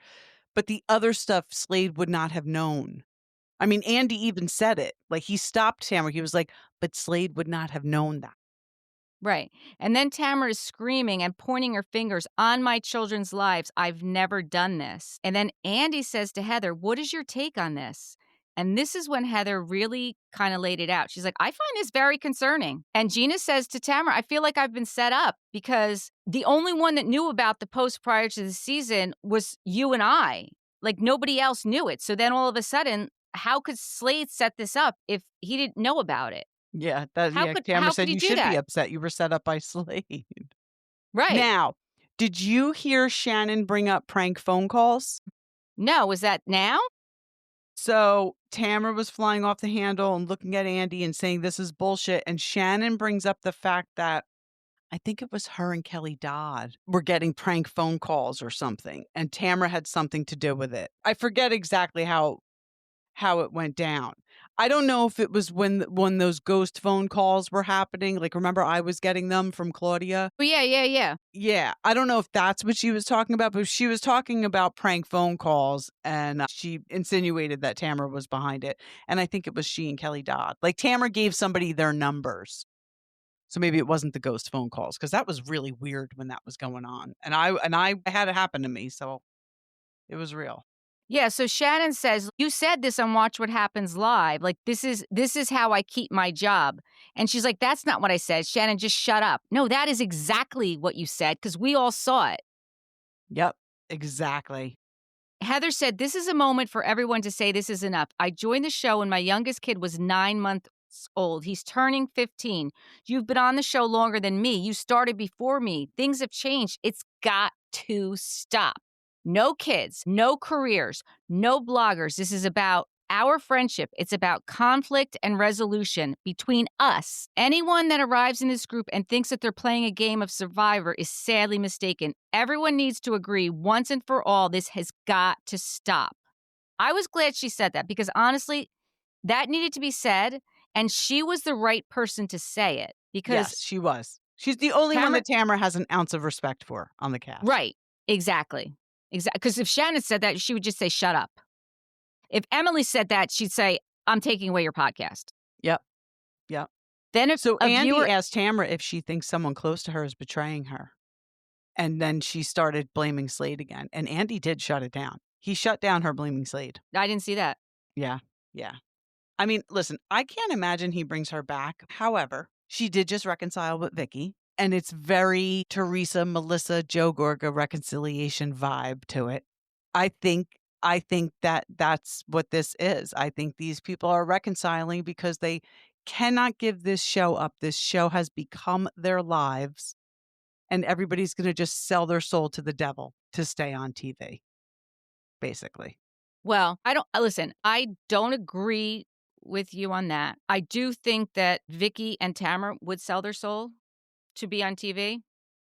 Speaker 2: But the other stuff Slade would not have known. I mean, Andy even said it. Like he stopped Tamara. He was like, but Slade would not have known that.
Speaker 1: Right. And then Tamara is screaming and pointing her fingers on my children's lives. "I've never done this." And then Andy says to Heather, "What is your take on this?" And this is when Heather really kind of laid it out. She's like, "I find this very concerning." And Gina says to Tamara, "I feel like I've been set up because the only one that knew about the post prior to the season was you and I. Like nobody else knew it. So then all of a sudden, how could Slade set this up if he didn't know about it?"
Speaker 2: Yeah, Tamara
Speaker 1: How could
Speaker 2: said
Speaker 1: you
Speaker 2: you
Speaker 1: do
Speaker 2: should be
Speaker 1: that?
Speaker 2: upset. You were set up by Slade.
Speaker 1: Right.
Speaker 2: Now, did you hear Shannon bring up prank phone calls?
Speaker 1: No, was that now?
Speaker 2: So Tamara was flying off the handle and looking at Andy and saying, "This is bullshit." And Shannon brings up the fact that I think it was her and Kelly Dodd were getting prank phone calls or something, and Tamara had something to do with it. I forget exactly how it went down. I don't know if it was when those ghost phone calls were happening. Like, remember I was getting them from Claudia?
Speaker 1: Oh, yeah, yeah, yeah.
Speaker 2: Yeah, I don't know if that's what she was talking about, but she was talking about prank phone calls, and she insinuated that Tamara was behind it. And I think it was she and Kelly Dodd. Like, Tamara gave somebody their numbers. So maybe it wasn't the ghost phone calls, because that was really weird when that was going on. And I had it happen to me, so it was real.
Speaker 1: Yeah, so Shannon says, "You said this on Watch What Happens Live. Like, this is how I keep my job." And she's like, "That's not what I said. Shannon, just shut up." No, that is exactly what you said because we all saw it.
Speaker 2: Yep, exactly.
Speaker 1: Heather said, "This is a moment for everyone to say this is enough. I joined the show when my youngest kid was 9 months old. He's turning 15. You've been on the show longer than me. You started before me. Things have changed. It's got to stop. No kids, no careers, no bloggers. This is about our friendship. It's about conflict and resolution between us. Anyone that arrives in this group and thinks that they're playing a game of Survivor is sadly mistaken. Everyone needs to agree once and for all, this has got to stop." I was glad she said that because honestly, that needed to be said. And she was the right person to say it because
Speaker 2: Yes, she was. She's the only one
Speaker 1: Tamara,
Speaker 2: that Tamara has an ounce of respect for on the cast.
Speaker 1: right, exactly. Exactly. Because if Shannon said that, she would just say, "Shut up." If Emily said that, she'd say, "I'm taking away your podcast."
Speaker 2: Yep, yep.
Speaker 1: Then if
Speaker 2: So
Speaker 1: a
Speaker 2: Andy
Speaker 1: viewer,
Speaker 2: asked Tamara if she thinks someone close to her is betraying her. And then she started blaming Slade again. And Andy did shut it down. He shut down her blaming Slade.
Speaker 1: I didn't see that.
Speaker 2: Yeah, yeah. I mean, listen, I can't imagine he brings her back. However, she did just reconcile with Vicky. And it's very Teresa, Melissa, Joe Gorga reconciliation vibe to it. I think that that's what this is. I think these people are reconciling because they cannot give this show up. This show has become their lives, and everybody's going to just sell their soul to the devil to stay on TV, basically.
Speaker 1: Well, I don't agree with you on that. I do think that Vicky and Tamara would sell their soul to be on TV.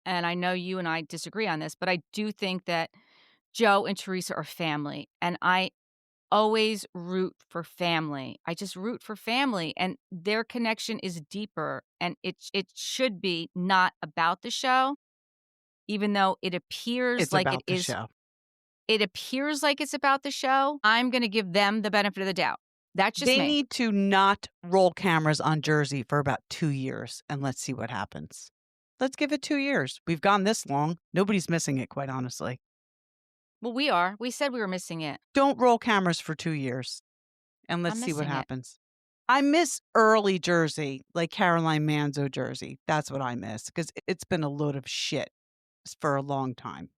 Speaker 1: And I know you and I disagree on this, but I do think that Joe and Teresa are family. And I always root for family. I just root for family. And their connection is deeper. And it should be not about the show, even though it appears
Speaker 2: It's
Speaker 1: like it
Speaker 2: about the
Speaker 1: is.
Speaker 2: show.
Speaker 1: It appears like it's about the show. I'm going to give them the benefit of the doubt. That's just
Speaker 2: They
Speaker 1: me.
Speaker 2: need to not roll cameras on Jersey for about 2 years, and let's see what happens. Let's give it 2 years. We've gone this long. Nobody's missing it, quite honestly.
Speaker 1: Well, we are. We said we were missing it.
Speaker 2: Don't roll cameras for 2 years, and let's
Speaker 1: I'm
Speaker 2: see what
Speaker 1: missing it.
Speaker 2: happens. I miss early Jersey, like Caroline Manzo Jersey. That's what I miss, because it's been a load of shit for a long time.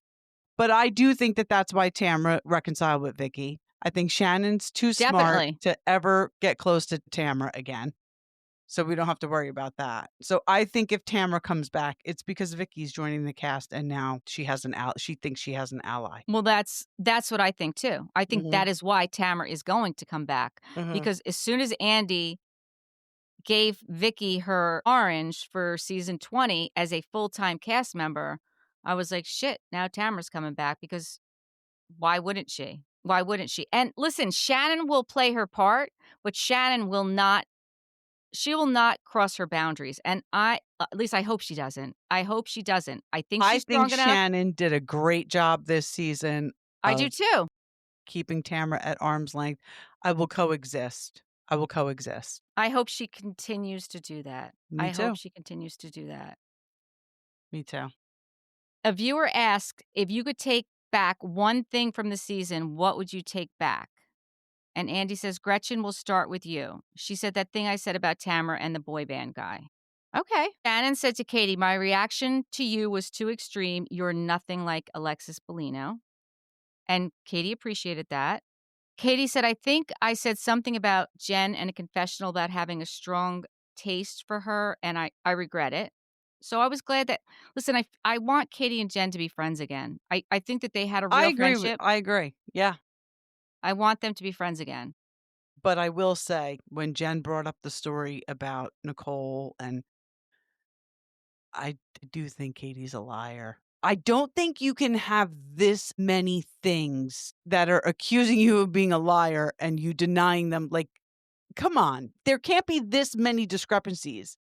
Speaker 2: But I do think that that's why Tamra reconciled with Vicky. I think Shannon's too smart
Speaker 1: Definitely.
Speaker 2: to ever get close to Tamra again. So we don't have to worry about that. So I think if Tamra comes back, it's because Vicky's joining the cast and now she has she thinks she has an ally.
Speaker 1: Well, that's what I think too. I think
Speaker 2: Mhm.
Speaker 1: that is why Tamara is going to come back
Speaker 2: Mhm.
Speaker 1: because as soon as Andy gave Vicky her orange for season 20 as a full-time cast member, I was like, shit, now Tamara's coming back because why wouldn't she? Why wouldn't she? And listen, Shannon will play her part, but Shannon will not she will not cross her boundaries. And at least I hope she doesn't. I hope she doesn't. I think
Speaker 2: I
Speaker 1: she's
Speaker 2: think
Speaker 1: strong enough.
Speaker 2: Shannon did a great job this season
Speaker 1: I do
Speaker 2: of
Speaker 1: too.
Speaker 2: keeping Tamra at arm's length. I will coexist. I will coexist.
Speaker 1: I hope she continues to do that.
Speaker 2: Me
Speaker 1: I hope
Speaker 2: too.
Speaker 1: she continues to do that.
Speaker 2: Me too.
Speaker 1: A viewer asked if you could take back one thing from the season, what would you take back? And Andy says, Gretchen, will start with you. She said that thing I said about Tamara and the boy band guy. Okay. Shannon said to Katie, my reaction to you was too extreme. You're nothing like Alexis Bellino. And Katie appreciated that. Katie said, I think I said something about Jen and a confessional about having a strong taste for her, and I regret it. So I was glad that listen, I want Katie and Jen to be friends again. I think that they had a real friendship.
Speaker 2: I agree. Yeah.
Speaker 1: I want them to be friends again.
Speaker 2: But I will say, when Jen brought up the story about Nicole, and I do think Katie's a liar. I don't think you can have this many things that are accusing you of being a liar and you denying them. Like, come on. There can't be this many discrepancies.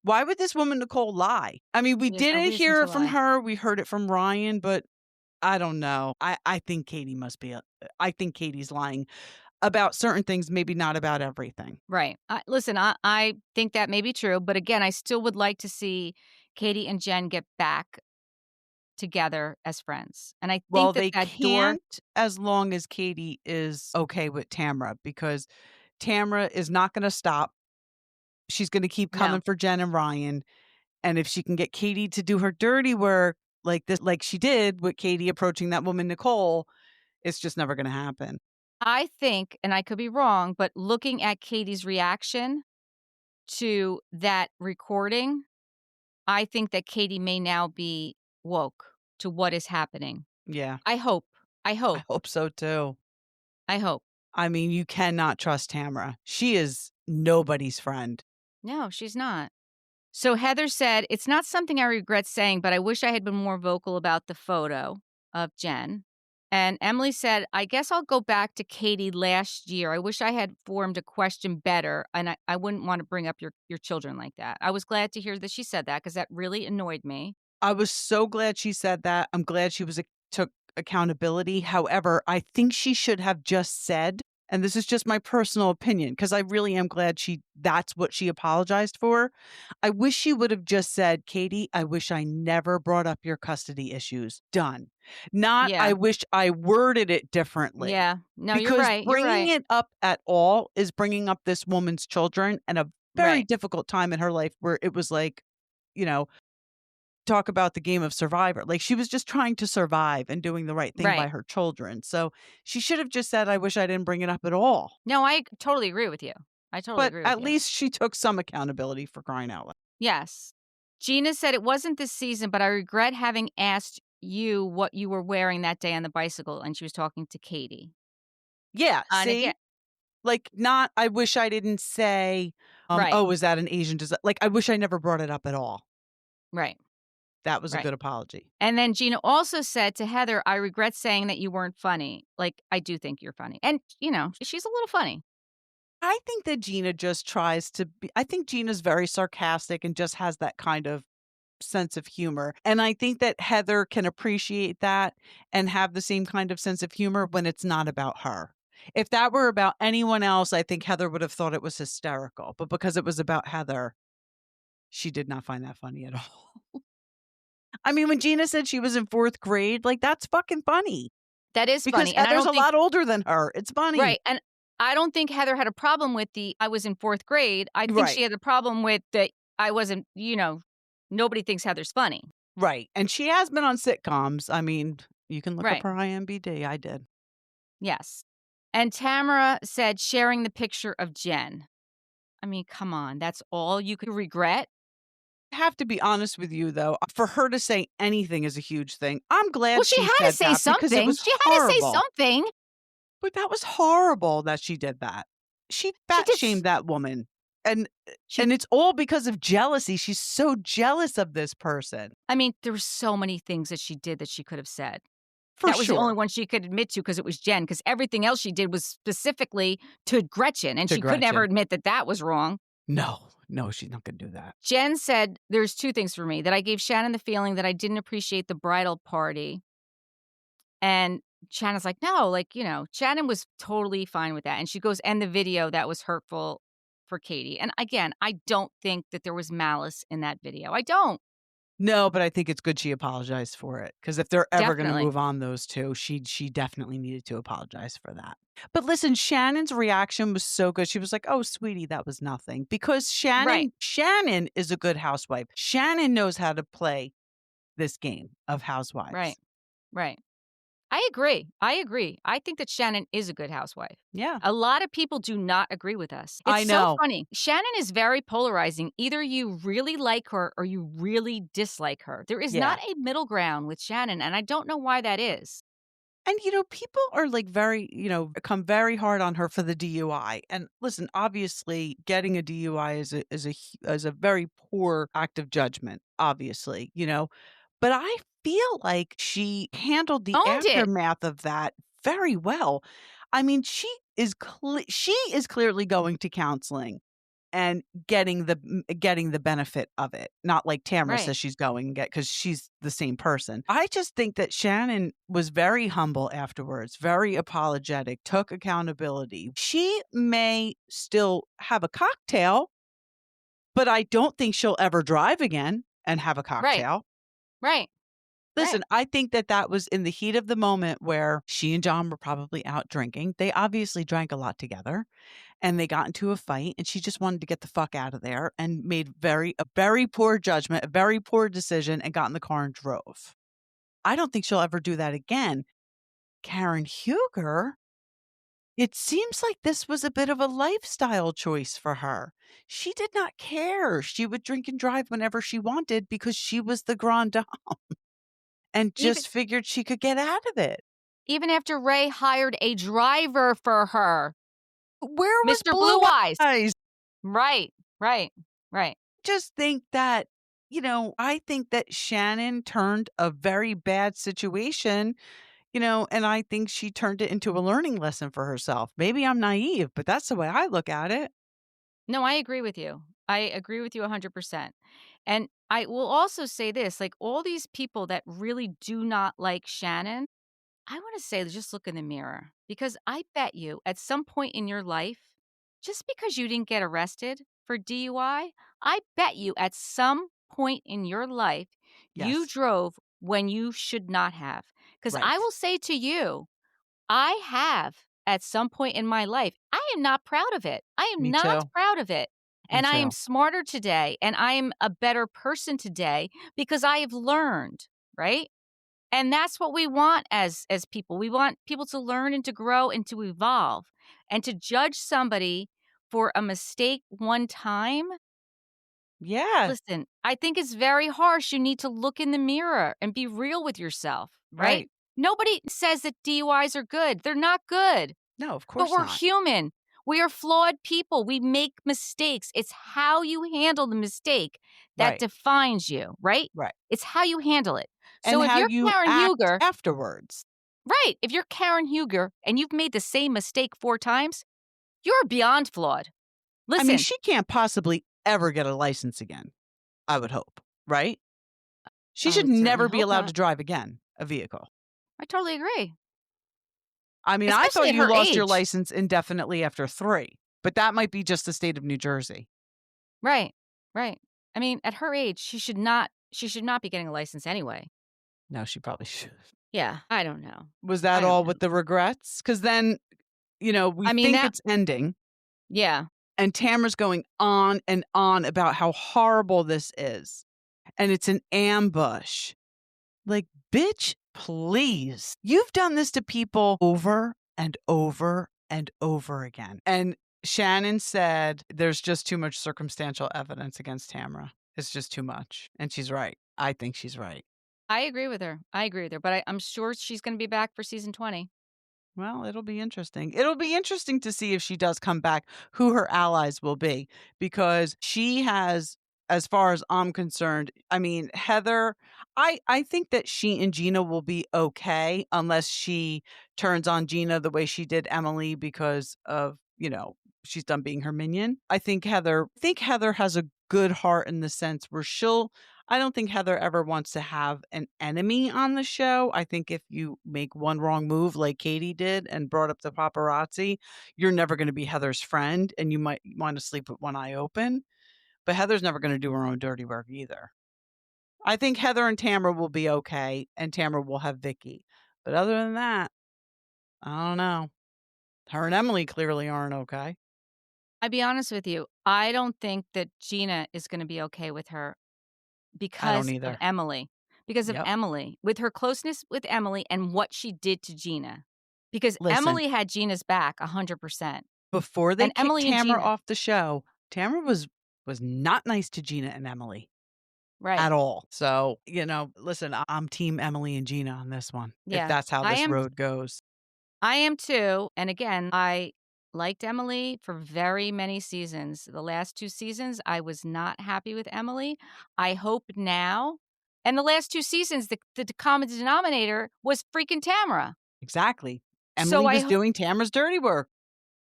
Speaker 2: Why would this woman, Nicole, lie? I mean, we
Speaker 1: There's no
Speaker 2: didn't
Speaker 1: reason
Speaker 2: hear
Speaker 1: to
Speaker 2: it from
Speaker 1: lie.
Speaker 2: her. We heard it from Ryan, but I don't know. I think Katie must be, I think Katie's lying about certain things, maybe not about everything.
Speaker 1: Right. Listen, I think that may be true, but again, I still would like to see Katie and Jen get back together as friends. And I
Speaker 2: Well,
Speaker 1: think that
Speaker 2: they
Speaker 1: that door
Speaker 2: can't as long as Katie is okay with Tamra, because Tamra is not gonna stop. She's gonna keep
Speaker 1: no.
Speaker 2: coming for Jen and Ryan, and if she can get Katie to do her dirty work like this, like she did with Katie approaching that woman, Nicole, it's just never gonna happen.
Speaker 1: I think, and I could be wrong, but looking at Katie's reaction to that recording, I think that Katie may now be woke to what is happening.
Speaker 2: Yeah,
Speaker 1: I hope. I
Speaker 2: I
Speaker 1: hope.
Speaker 2: hope so too.
Speaker 1: I hope.
Speaker 2: I mean, you cannot trust Tamra. She is nobody's friend.
Speaker 1: No, she's not. So Heather said, "It's not something I regret saying, but I wish I had been more vocal about the photo of Jen." And Emily said, "I guess I'll go back to Katie last year. I wish I had formed a question better, and I wouldn't want to bring up your children like that." I was glad to hear that she said that because that really annoyed me.
Speaker 2: I was so glad she said that. I'm glad she took accountability. However, I think she should have just said, and this is just my personal opinion, because I really am glad that's what she apologized for. I wish she would have just said, Katie, I wish I never brought up your custody issues. Done. Not, I
Speaker 1: Yeah.
Speaker 2: wish I worded it differently.
Speaker 1: Yeah. No, you're
Speaker 2: Because
Speaker 1: right. You're
Speaker 2: bringing
Speaker 1: right.
Speaker 2: it up at all is bringing up this woman's children and a very
Speaker 1: Right.
Speaker 2: difficult time in her life where it was like, you know, talk about the game of survivor. Like, she was just trying to survive and doing the right thing by
Speaker 1: Right.
Speaker 2: her children. So she should have just said, I wish I didn't bring it up at all.
Speaker 1: No, I totally agree with you. I totally
Speaker 2: But
Speaker 1: agree with
Speaker 2: at
Speaker 1: you.
Speaker 2: least she took some accountability, for crying out loud.
Speaker 1: Yes. Gina said, "It wasn't this season, but I regret having asked you what you were wearing that day on the bicycle." And she was talking to Katie.
Speaker 2: Yeah,
Speaker 1: And again,
Speaker 2: see? Like, not, I wish I didn't say,
Speaker 1: right,
Speaker 2: oh, is that an Asian design? Like, I wish I never brought it up at all.
Speaker 1: right,
Speaker 2: That was a
Speaker 1: right.
Speaker 2: good apology.
Speaker 1: And then Gina also said to Heather, "I regret saying that you weren't funny. Like, I do think you're funny." And, she's a little funny.
Speaker 2: I think that Gina just tries to be, I think Gina's very sarcastic and just has that kind of sense of humor. And I think that Heather can appreciate that and have the same kind of sense of humor when it's not about her. If that were about anyone else, I think Heather would have thought it was hysterical. But because it was about Heather, she did not find that funny at all. I mean, when Gina said she was in fourth grade, like, that's fucking funny
Speaker 1: That is
Speaker 2: because
Speaker 1: funny. And I
Speaker 2: Heather's
Speaker 1: don't
Speaker 2: a
Speaker 1: think,
Speaker 2: lot older than her. It's funny.
Speaker 1: right. And I don't think Heather had a problem with I was in fourth grade. I think
Speaker 2: Right.
Speaker 1: she had a problem with that I wasn't, nobody thinks Heather's funny.
Speaker 2: Right. And she has been on sitcoms. I mean, you can look up
Speaker 1: Right.
Speaker 2: her IMDb. I did.
Speaker 1: Yes. And Tamara said, sharing the picture of Jen. I mean, come on. That's all you could regret?
Speaker 2: I have to be honest with you, though. For her to say anything is a huge thing. I'm
Speaker 1: Well,
Speaker 2: glad
Speaker 1: she
Speaker 2: she
Speaker 1: had to
Speaker 2: said
Speaker 1: say
Speaker 2: that because it
Speaker 1: something.
Speaker 2: was
Speaker 1: She had to say
Speaker 2: horrible.
Speaker 1: something.
Speaker 2: But that was horrible that she did that. She
Speaker 1: She
Speaker 2: fat
Speaker 1: did.
Speaker 2: shamed that woman. And
Speaker 1: She,
Speaker 2: it's all because of jealousy. She's so jealous of this person.
Speaker 1: I mean, there were so many things that she did that she could have said.
Speaker 2: For
Speaker 1: That was the only
Speaker 2: sure.
Speaker 1: one she could admit to because it was Jen, because everything else she did was specifically to Gretchen, and
Speaker 2: To
Speaker 1: she could never
Speaker 2: Gretchen.
Speaker 1: admit that that was wrong.
Speaker 2: No, she's not going to do that.
Speaker 1: Jen said, "There's two things for me, that I gave Shannon the feeling that I didn't appreciate the bridal party." And Shannon's like, "No, like, Shannon was totally fine with that." And she goes, "And the video that was hurtful for Katie." And again, I don't think that there was malice in that video. I don't.
Speaker 2: No, but I think it's good she apologized for it, because if they're ever gonna
Speaker 1: Definitely.
Speaker 2: move on, those 2, she definitely needed to apologize for that. But listen, Shannon's reaction was so good. She was like, "Oh, sweetie, that was nothing." Because
Speaker 1: Right.
Speaker 2: Shannon is a good housewife. Shannon knows how to play this game of
Speaker 1: Right.
Speaker 2: housewives.
Speaker 1: Right. I agree. I agree. I think that Shannon is a good housewife.
Speaker 2: Yeah.
Speaker 1: A lot of people do not agree with us. It's
Speaker 2: I
Speaker 1: so
Speaker 2: know.
Speaker 1: funny. Shannon is very polarizing. Either you really like her or you really dislike her. There is
Speaker 2: Yeah.
Speaker 1: not a middle ground with Shannon, and I don't know why that is.
Speaker 2: And, people are like very, come very hard on her for the DUI. And listen, obviously, getting a DUI is a very poor act of judgment, obviously, But I feel like she handled the
Speaker 1: Owned it.
Speaker 2: aftermath of that very well. I mean, she is clearly going to counseling and getting the benefit of it, not like Tamara
Speaker 1: Right.
Speaker 2: says she's going to get because she's the same person. I just think that Shannon was very humble afterwards, very apologetic, took accountability. She may still have a cocktail, but I don't think she'll ever drive again and have a
Speaker 1: Right.
Speaker 2: cocktail.
Speaker 1: Right. Right.
Speaker 2: Listen, I think that was in the heat of the moment where she and John were probably out drinking. They obviously drank a lot together and they got into a fight and she just wanted to get the fuck out of there and made a very poor judgment, a very poor decision and got in the car and drove. I don't think she'll ever do that again. Karen Huger, it seems like this was a bit of a lifestyle choice for her. She did not care. She would drink and drive whenever she wanted because she was the grande dame and
Speaker 1: Even
Speaker 2: just figured she could get out of it.
Speaker 1: even after Ray hired a driver for her,
Speaker 2: Where was
Speaker 1: Mr.
Speaker 2: Blue
Speaker 1: Blue Eyes.
Speaker 2: Eyes?
Speaker 1: Right. Right. Right.
Speaker 2: Just think that, I think that Shannon turned a very bad situation, and I think she turned it into a learning lesson for herself. Maybe I'm naive, but that's the way I look at it.
Speaker 1: No, I agree with you. I agree with you 100%. And I will also say this, like all these people that really do not like Shannon, I want to say just look in the mirror because I bet you at some point in your life, just because you didn't get arrested for DUI, I bet you at some point in your life you
Speaker 2: Yes.
Speaker 1: drove when you should not have. Because I
Speaker 2: Right.
Speaker 1: will say to you, I have at some point in my life. I am not proud of it. I am
Speaker 2: Me
Speaker 1: not
Speaker 2: too.
Speaker 1: proud of it.
Speaker 2: Me
Speaker 1: And I am
Speaker 2: too.
Speaker 1: smarter today and I am a better person today because I have learned, right? And that's what we want as people. We want people to learn and to grow and to evolve. And to judge somebody for a mistake one time,
Speaker 2: Yeah.
Speaker 1: listen, I think it's very harsh. You need to look in the mirror and be real with yourself, right?
Speaker 2: Right.
Speaker 1: Nobody says that DUIs are good. They're not good.
Speaker 2: No, of
Speaker 1: But
Speaker 2: course
Speaker 1: we're
Speaker 2: not.
Speaker 1: human. We are flawed people. We make mistakes. It's how you handle the mistake that
Speaker 2: Right.
Speaker 1: defines you, right?
Speaker 2: Right.
Speaker 1: It's how you handle it.
Speaker 2: And
Speaker 1: So if
Speaker 2: how
Speaker 1: you're
Speaker 2: you
Speaker 1: Karen
Speaker 2: act
Speaker 1: Huger,
Speaker 2: afterwards.
Speaker 1: right, if you're Karen Huger and you've made the same mistake 4 times, you're beyond flawed.
Speaker 2: I mean,
Speaker 1: Listen,
Speaker 2: she can't possibly ever get a license again, I would hope, right? She
Speaker 1: I
Speaker 2: should
Speaker 1: would certainly
Speaker 2: never be
Speaker 1: hope
Speaker 2: allowed to
Speaker 1: not.
Speaker 2: drive again, a vehicle.
Speaker 1: I totally agree.
Speaker 2: I mean, I
Speaker 1: Especially
Speaker 2: thought
Speaker 1: at
Speaker 2: you
Speaker 1: her
Speaker 2: lost your
Speaker 1: age.
Speaker 2: license indefinitely after 3, but that might be just the state of New Jersey.
Speaker 1: Right. Right. I mean, at her age, she should not be getting a license anyway.
Speaker 2: No, she probably should.
Speaker 1: Yeah, I don't know.
Speaker 2: Was that
Speaker 1: I don't
Speaker 2: all
Speaker 1: know.
Speaker 2: with the regrets? Because then, we
Speaker 1: I mean
Speaker 2: think
Speaker 1: that
Speaker 2: it's ending,
Speaker 1: yeah.
Speaker 2: and Tamara's going on and on about how horrible this is, and it's an ambush. Like, bitch, please. You've done this to people over and over and over again. And Shannon said there's just too much circumstantial evidence against Tamara. It's just too much. And she's right. I think she's right.
Speaker 1: I agree with her. I agree with her, but I'm sure she's gonna be back for season 20.
Speaker 2: Well, it'll be interesting. It'll be interesting to see if she does come back, who her allies will be, because she has, as far as I'm concerned, I mean, Heather, I think that she and Gina will be okay unless she turns on Gina the way she did Emily because of, she's done being her minion. I think Heather has a good heart in the sense where I don't think Heather ever wants to have an enemy on the show. I think if you make one wrong move like Katie did and brought up the paparazzi, you're never going to be Heather's friend and you might want to sleep with one eye open. But Heather's never going to do her own dirty work either. I think Heather and Tamra will be okay and Tamra will have Vicky. But other than that, I don't know. Her and Emily clearly aren't okay.
Speaker 1: I'll be honest with you, I don't think that Gina is gonna be okay with her
Speaker 2: I don't
Speaker 1: because of
Speaker 2: either.
Speaker 1: Emily. because of
Speaker 2: Yep.
Speaker 1: Emily, with her closeness with Emily and what she did to Gina. Because
Speaker 2: Listen,
Speaker 1: Emily had Gina's back 100%.
Speaker 2: before they
Speaker 1: And
Speaker 2: kicked
Speaker 1: Emily and
Speaker 2: Tamara
Speaker 1: Gina,
Speaker 2: off the show, Tamara was not nice to Gina and Emily
Speaker 1: right.
Speaker 2: at all. So, listen, I'm team Emily and Gina on this one, if
Speaker 1: Yeah.
Speaker 2: that's how
Speaker 1: I
Speaker 2: this
Speaker 1: am
Speaker 2: road goes.
Speaker 1: I am too. And again, I liked Emily for very many seasons. The last 2 seasons, I was not happy with Emily. I hope now, and the last 2 seasons, the common denominator was freaking Tamara.
Speaker 2: Exactly.
Speaker 1: So
Speaker 2: Emily was doing Tamara's dirty work.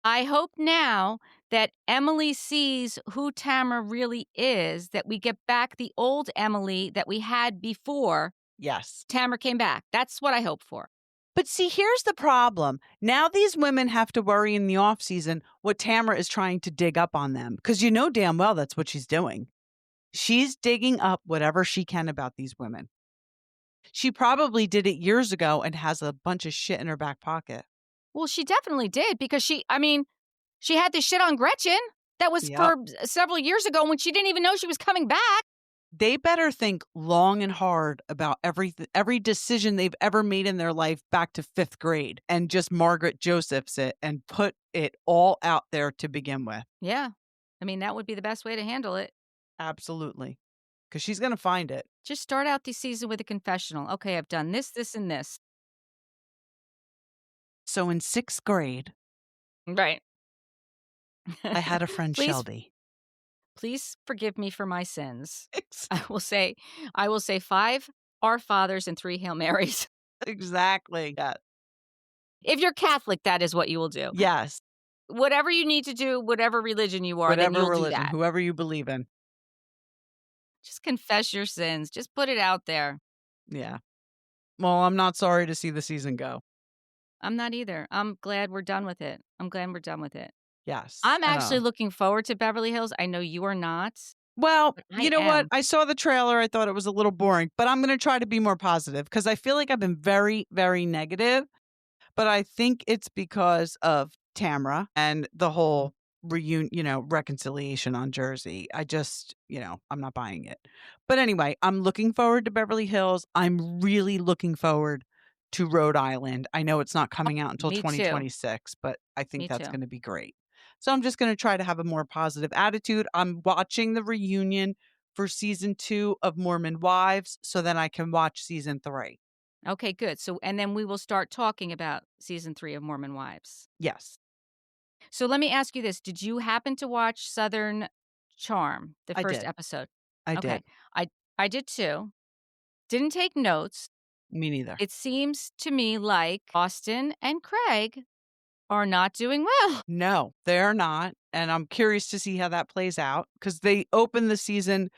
Speaker 1: I hope now that Emily sees who Tamara really is, that we get back the old Emily that we had before
Speaker 2: Yes.
Speaker 1: Tamara came back. That's what I hope for.
Speaker 2: But see, here's the problem. Now these women have to worry in the off season what Tamara is trying to dig up on them, because you know damn well that's what she's doing. She's digging up whatever she can about these women. She probably did it years ago and has a bunch of shit in her back pocket.
Speaker 1: Well, she definitely did because she had this shit on Gretchen. That was
Speaker 2: Yep.
Speaker 1: for several years ago when she didn't even know she was coming back.
Speaker 2: They better think long and hard about every decision they've ever made in their life back to 5th grade and just Margaret Josephs it and put it all out there to begin with.
Speaker 1: Yeah. That would be the best way to handle it.
Speaker 2: Absolutely. Because she's going to find it.
Speaker 1: Just start out the season with a confessional. Okay, I've done this, this, and this.
Speaker 2: So in 6th grade,
Speaker 1: Right.
Speaker 2: I had a friend,
Speaker 1: please,
Speaker 2: Shelby.
Speaker 1: please forgive me for my sins.
Speaker 2: Ex-
Speaker 1: I will say 5 Our Fathers and 3 Hail Marys.
Speaker 2: Exactly. Yeah.
Speaker 1: If you're Catholic, that is what you will do.
Speaker 2: Yes.
Speaker 1: Whatever you need to do, whatever religion you are, then
Speaker 2: Whatever
Speaker 1: you'll do
Speaker 2: religion,
Speaker 1: that.
Speaker 2: whoever you believe in.
Speaker 1: Just confess your sins. Just put it out there.
Speaker 2: Yeah. Well, I'm not sorry to see the season go.
Speaker 1: I'm not either. I'm glad we're done with it. I'm glad we're done with it.
Speaker 2: Yes.
Speaker 1: I'm actually looking forward to Beverly Hills. I know you are not.
Speaker 2: Well,
Speaker 1: But
Speaker 2: you
Speaker 1: I
Speaker 2: know what?
Speaker 1: am.
Speaker 2: I saw the trailer. I thought it was a little boring, but I'm going to try to be more positive because I feel like I've been very, very negative. But I think it's because of Tamra and the whole reconciliation on Jersey. I just, I'm not buying it. But anyway, I'm looking forward to Beverly Hills. I'm really looking forward to Rhode Island. I know it's not coming out until
Speaker 1: Me too.
Speaker 2: 2026, but I think
Speaker 1: Me
Speaker 2: that's
Speaker 1: too.
Speaker 2: going to be great. So I'm just going to try to have a more positive attitude. I'm watching the reunion for season 2 of Mormon Wives so then I can watch season 3.
Speaker 1: Okay, good. So, and then we will start talking about season 3 of Mormon Wives.
Speaker 2: Yes.
Speaker 1: So let me ask you this. Did you happen to watch Southern Charm, the
Speaker 2: I
Speaker 1: first
Speaker 2: did.
Speaker 1: episode?
Speaker 2: I
Speaker 1: Okay.
Speaker 2: did.
Speaker 1: I did too. Didn't take notes.
Speaker 2: Me neither.
Speaker 1: It seems to me like Austin and Craig are not doing well.
Speaker 2: No, they're not. And I'm curious to see how that plays out because they opened the season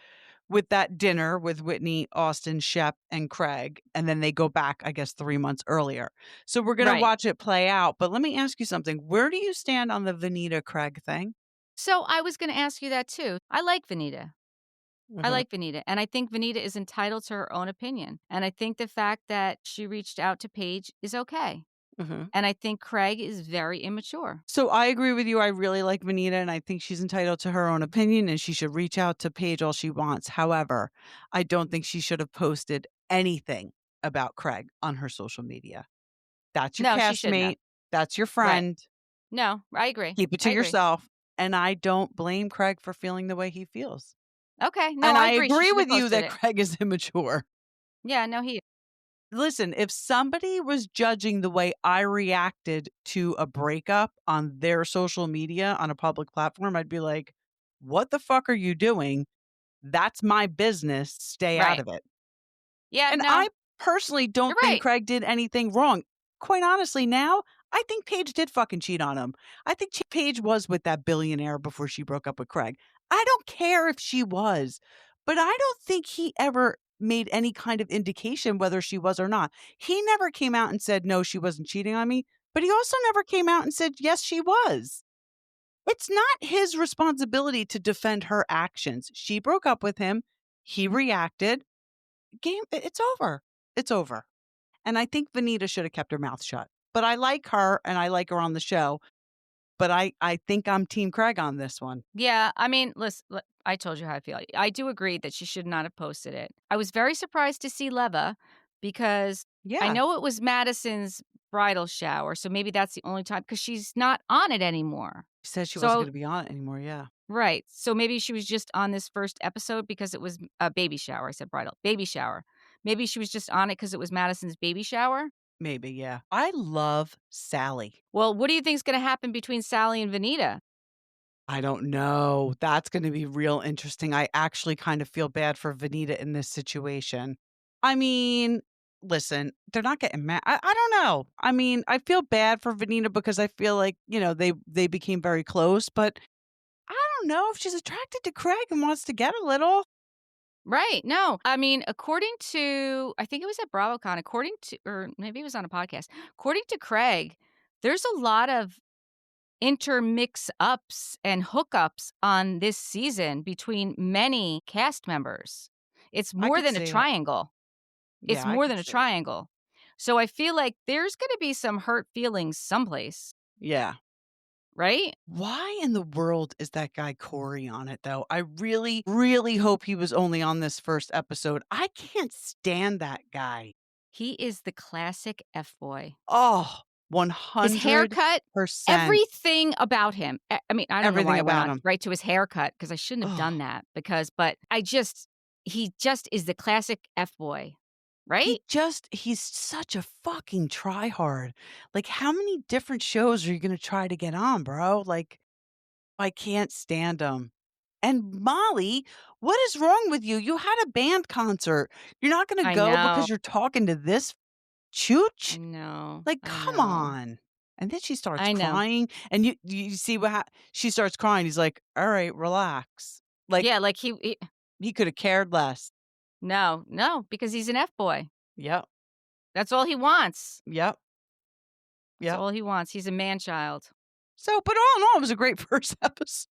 Speaker 2: with that dinner with Whitney, Austin, Shep, and Craig. And then they go back, I guess, 3 months earlier. So we're going to
Speaker 1: Right.
Speaker 2: watch it play out. But let me ask you something. Where do you stand on the Vanita Craig thing?
Speaker 1: So I was going to ask you that too. I like Vanita. I
Speaker 2: Mhm,
Speaker 1: like Vanita. And I think Vanita is entitled to her own opinion. And I think the fact that she reached out to Paige is okay.
Speaker 2: mhm.
Speaker 1: And I think Craig is very immature.
Speaker 2: So I agree with you. I really like Vanita, and I think she's entitled to her own opinion, and she should reach out to Paige all she wants. However, I don't think she should have posted anything about Craig on her social media. That's your
Speaker 1: No, she shouldn't have.
Speaker 2: castmate. That's your
Speaker 1: Right.
Speaker 2: friend.
Speaker 1: No, I agree.
Speaker 2: Keep it
Speaker 1: I
Speaker 2: to
Speaker 1: agree.
Speaker 2: yourself. And I don't blame Craig for feeling the way he feels.
Speaker 1: Okay. No,
Speaker 2: And
Speaker 1: I
Speaker 2: I
Speaker 1: agree. She
Speaker 2: agree
Speaker 1: should have
Speaker 2: with you
Speaker 1: posted
Speaker 2: that
Speaker 1: it.
Speaker 2: Craig is immature.
Speaker 1: Yeah, no, he.
Speaker 2: Listen, if somebody was judging the way I reacted to a breakup on their social media on a public platform, I'd be like, what the fuck are you doing? That's my business. Stay out
Speaker 1: Right.
Speaker 2: of it.
Speaker 1: Yeah,
Speaker 2: And
Speaker 1: no,
Speaker 2: I personally
Speaker 1: you're
Speaker 2: don't think
Speaker 1: right.
Speaker 2: Craig did anything wrong. Quite honestly, now, I think Paige did fucking cheat on him. I think Paige was with that billionaire before she broke up with Craig. I don't care if she was, but I don't think he ever made any kind of indication whether she was or not. He never came out and said, no, she wasn't cheating on me, but he also never came out and said, yes, she was. It's not his responsibility to defend her actions. She broke up with him. He reacted. It's over. It's over. And I think Vanita should have kept her mouth shut. But I like her and I like her on the show. but I think I'm team Craig on this one.
Speaker 1: Yeah, I mean, listen, I told you how I feel. I do agree that she should not have posted it. I was very surprised to see Leva because I
Speaker 2: Yeah.
Speaker 1: know it was Madison's bridal shower, so maybe that's the only time because she's not on it anymore.
Speaker 2: She said she wasn't
Speaker 1: So
Speaker 2: gonna be on it anymore, yeah.
Speaker 1: right, so maybe she was just on this first episode because it was a baby shower. I said bridal, baby shower. Maybe she was just on it because it was Madison's baby shower.
Speaker 2: Maybe, yeah. I love Sally.
Speaker 1: Well, what do you think is going to happen between Sally and Vanita?
Speaker 2: I don't know. That's gonna be real interesting. I actually kind of feel bad for Vanita in this situation. I mean, listen, they're not getting mad. I don't know. I mean, I feel bad for Vanita because I feel like, they became very close, but I don't know if she's attracted to Craig and wants to get a little.
Speaker 1: Right. No. I mean, according to I think it was at BravoCon, according to or maybe it was on a podcast. According to Craig, there's a lot of intermix ups and hookups on this season between many cast members. It's
Speaker 2: I
Speaker 1: more
Speaker 2: could
Speaker 1: than a
Speaker 2: see it.
Speaker 1: triangle. It's
Speaker 2: Yeah, I
Speaker 1: more
Speaker 2: could
Speaker 1: than a
Speaker 2: see it.
Speaker 1: triangle. So I feel like there's going to be some hurt feelings someplace,
Speaker 2: Yeah.
Speaker 1: right?
Speaker 2: Why in the world is that guy Corey on it, though? I really, really hope he was only on this first episode. I can't stand that guy.
Speaker 1: He is the classic F boy.
Speaker 2: Oh,
Speaker 1: His haircut,
Speaker 2: 100%.
Speaker 1: everything about him. I mean, I don't know why
Speaker 2: Everything
Speaker 1: I went
Speaker 2: about
Speaker 1: on
Speaker 2: him.
Speaker 1: right to his haircut because I shouldn't have done
Speaker 2: Oh,
Speaker 1: that but he just is the classic F boy, right?
Speaker 2: he's such a fucking tryhard. Like, how many different shows are you gonna try to get on, bro? Like, I can't stand him. And Molly, what is wrong with you? You had a band concert. You're not gonna
Speaker 1: I
Speaker 2: go
Speaker 1: know.
Speaker 2: because you're talking to this
Speaker 1: I
Speaker 2: chooch?
Speaker 1: know.
Speaker 2: Like,
Speaker 1: I
Speaker 2: come
Speaker 1: know.
Speaker 2: on. And then she starts
Speaker 1: I know.
Speaker 2: crying, and you see she starts crying. He's like, "All right, relax." Like,
Speaker 1: Yeah, like
Speaker 2: he coulda cared less.
Speaker 1: no, no, because he's an F boy.
Speaker 2: Yep,
Speaker 1: That's all he wants.
Speaker 2: yep,
Speaker 1: That's
Speaker 2: yep.
Speaker 1: all he wants. He's a man child.
Speaker 2: So, but all in all, it was a great first episode.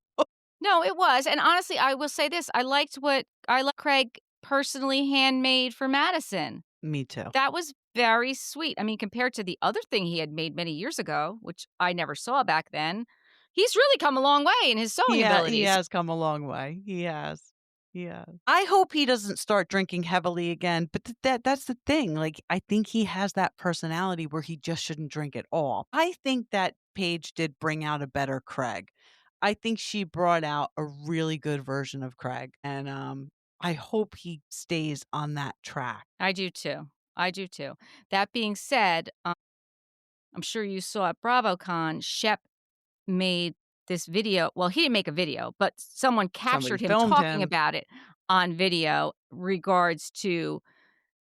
Speaker 1: No, it was. And honestly, I will say this. I like Craig personally handmade for Madison.
Speaker 2: Me too.
Speaker 1: That was very sweet. I mean, compared to the other thing he had made many years ago, which I never saw back then, he's really come a long way in his sewing
Speaker 2: He
Speaker 1: abilities.
Speaker 2: has come a long way. He has. He has. I hope he doesn't start drinking heavily again, but that's the thing. Like, I think he has that personality where he just shouldn't drink at all. I think that Paige did bring out a better Craig. I think she brought out a really good version of Craig, and I hope he stays on that track.
Speaker 1: I do too. I do too. That being said, I'm sure you saw at BravoCon, Shep made this video. Well, he didn't make a video, but someone
Speaker 2: Somebody
Speaker 1: captured him
Speaker 2: filmed
Speaker 1: talking
Speaker 2: him.
Speaker 1: about it on video regards to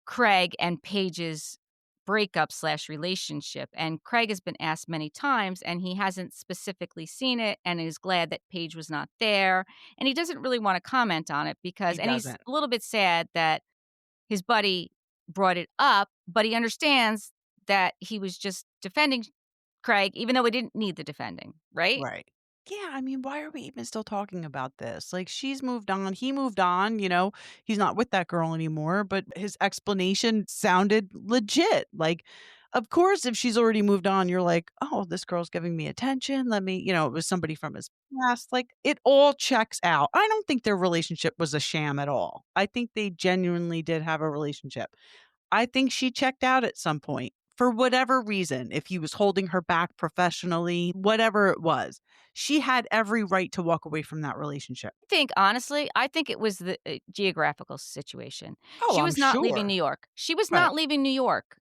Speaker 1: Craig and Paige's breakup slash relationship. And Craig has been asked many times, and he hasn't specifically seen it and is glad that Paige was not there. And he doesn't really want to comment on it
Speaker 2: He
Speaker 1: and he's
Speaker 2: doesn't.
Speaker 1: a little bit sad that his buddy brought it up, but he understands that he was just defending Craig, even though he didn't need the defending, right?
Speaker 2: Right. Yeah, I mean, why are we even still talking about this? Like, she's moved on, he moved on, he's not with that girl anymore, but his explanation sounded legit. Like, of course, if she's already moved on, you're like, "Oh, this girl's giving me attention. Let me," it was somebody from his past. Like, it all checks out. I don't think their relationship was a sham at all. I think they genuinely did have a relationship. I think she checked out at some point for whatever reason. If he was holding her back professionally, whatever it was, she had every right to walk away from that relationship.
Speaker 1: I think it was the geographical situation.
Speaker 2: Oh,
Speaker 1: She
Speaker 2: I'm
Speaker 1: was not leaving New
Speaker 2: sure.
Speaker 1: York. She was
Speaker 2: Right,
Speaker 1: not leaving New York.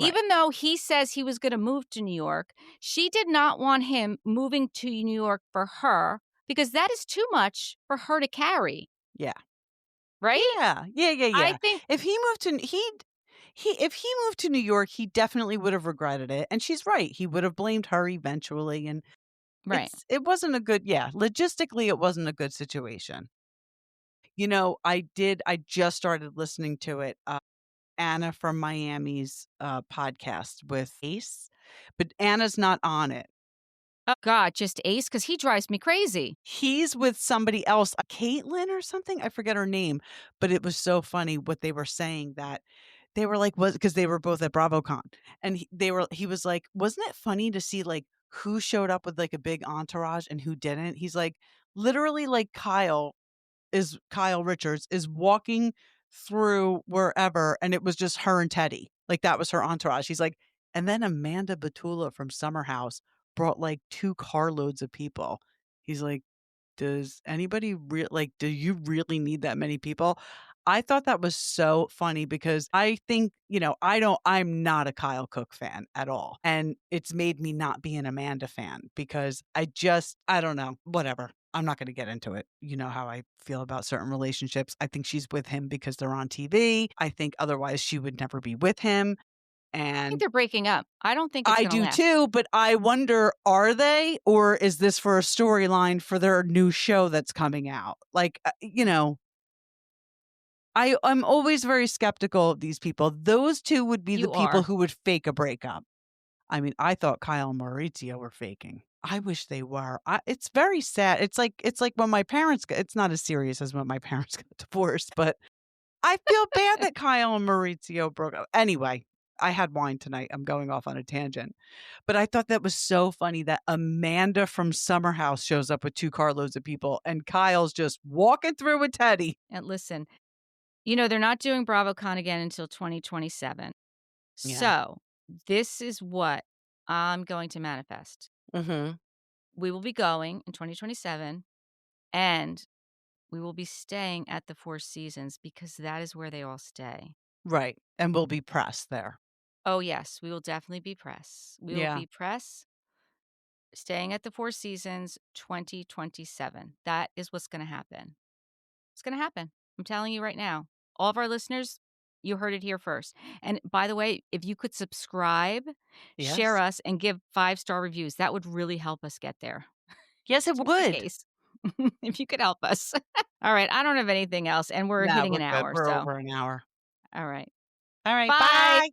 Speaker 2: right.
Speaker 1: Even though he says he was going to move to New York, she did not want him moving to New York for her because that is too much for her to carry,
Speaker 2: Yeah.
Speaker 1: right?
Speaker 2: Yeah. Yeah, yeah,
Speaker 1: I
Speaker 2: yeah.
Speaker 1: think
Speaker 2: If he moved to if he moved to New York, he definitely would have regretted it. And she's right. He would have blamed her eventually. And
Speaker 1: right.
Speaker 2: it wasn't a good, yeah, logistically it wasn't a good situation. I just started listening to it. Anna from Miami's podcast with Ace, but Anna's not on it.
Speaker 1: Oh God, just Ace because he drives me crazy.
Speaker 2: He's with somebody else, Caitlin or something. I forget her name, but it was so funny what they were saying that they were like, was because they were both at BravoCon, and he was like, wasn't it funny to see like who showed up with, like, a big entourage and who didn't. He's like, literally, like, Kyle Richards is walking through wherever, and it was just her and Teddy. Like, that was her entourage. He's like, and then Amanda Batula from Summer House brought, like, 2 carloads of people. He's like, does anybody like, do you really need that many people? I thought that was so funny because I think, I'm not a Kyle Cook fan at all. And it's made me not be an Amanda fan because I don't know, whatever. I'm not going to get into it. You know how I feel about certain relationships. I think she's with him because they're on TV. I think otherwise she would never be with him.
Speaker 1: I think
Speaker 2: And
Speaker 1: they're breaking up. I don't think it's
Speaker 2: I
Speaker 1: gonna
Speaker 2: do
Speaker 1: last.
Speaker 2: too, but I wonder, are they, or is this for a storyline for their new show that's coming out? Like, I'm always very skeptical of these people. Those 2 would be the
Speaker 1: You
Speaker 2: people
Speaker 1: are.
Speaker 2: who would fake a breakup. I mean, I thought Kyle and Maurizio were faking. I wish they were. It's very sad. It's like when my parents got it's not as serious as when my parents got divorced, but I feel bad that Kyle and Maurizio broke up. Anyway, I had wine tonight. I'm going off on a tangent. But I thought that was so funny that Amanda from Summer House shows up with 2 carloads of people, and Kyle's just walking through with Teddy.
Speaker 1: And listen, they're not doing BravoCon again until 2027.
Speaker 2: Yeah.
Speaker 1: So, this is what I'm going to manifest.
Speaker 2: Mhm.
Speaker 1: We will be going in 2027, and we will be staying at the Four Seasons because that is where they all stay.
Speaker 2: Right, and we'll be pressed there.
Speaker 1: Oh, yes, we will definitely be press. We will
Speaker 2: Yeah.
Speaker 1: be press staying at the Four Seasons 2027. That is what's gonna happen. It's gonna happen. I'm telling you right now. All of our listeners, you heard it here first. And by the way, if you could subscribe, share
Speaker 2: Yes.
Speaker 1: us, and give 5-star reviews, that would really help us get there.
Speaker 2: Yes, it
Speaker 1: Just in
Speaker 2: would.
Speaker 1: case. If you could help us. All right, I don't have anything else, and we're
Speaker 2: No,
Speaker 1: hitting
Speaker 2: we're
Speaker 1: an
Speaker 2: good.
Speaker 1: hour,
Speaker 2: We're
Speaker 1: so
Speaker 2: over an hour.
Speaker 1: all right.
Speaker 2: All right,
Speaker 1: Bye.
Speaker 2: bye.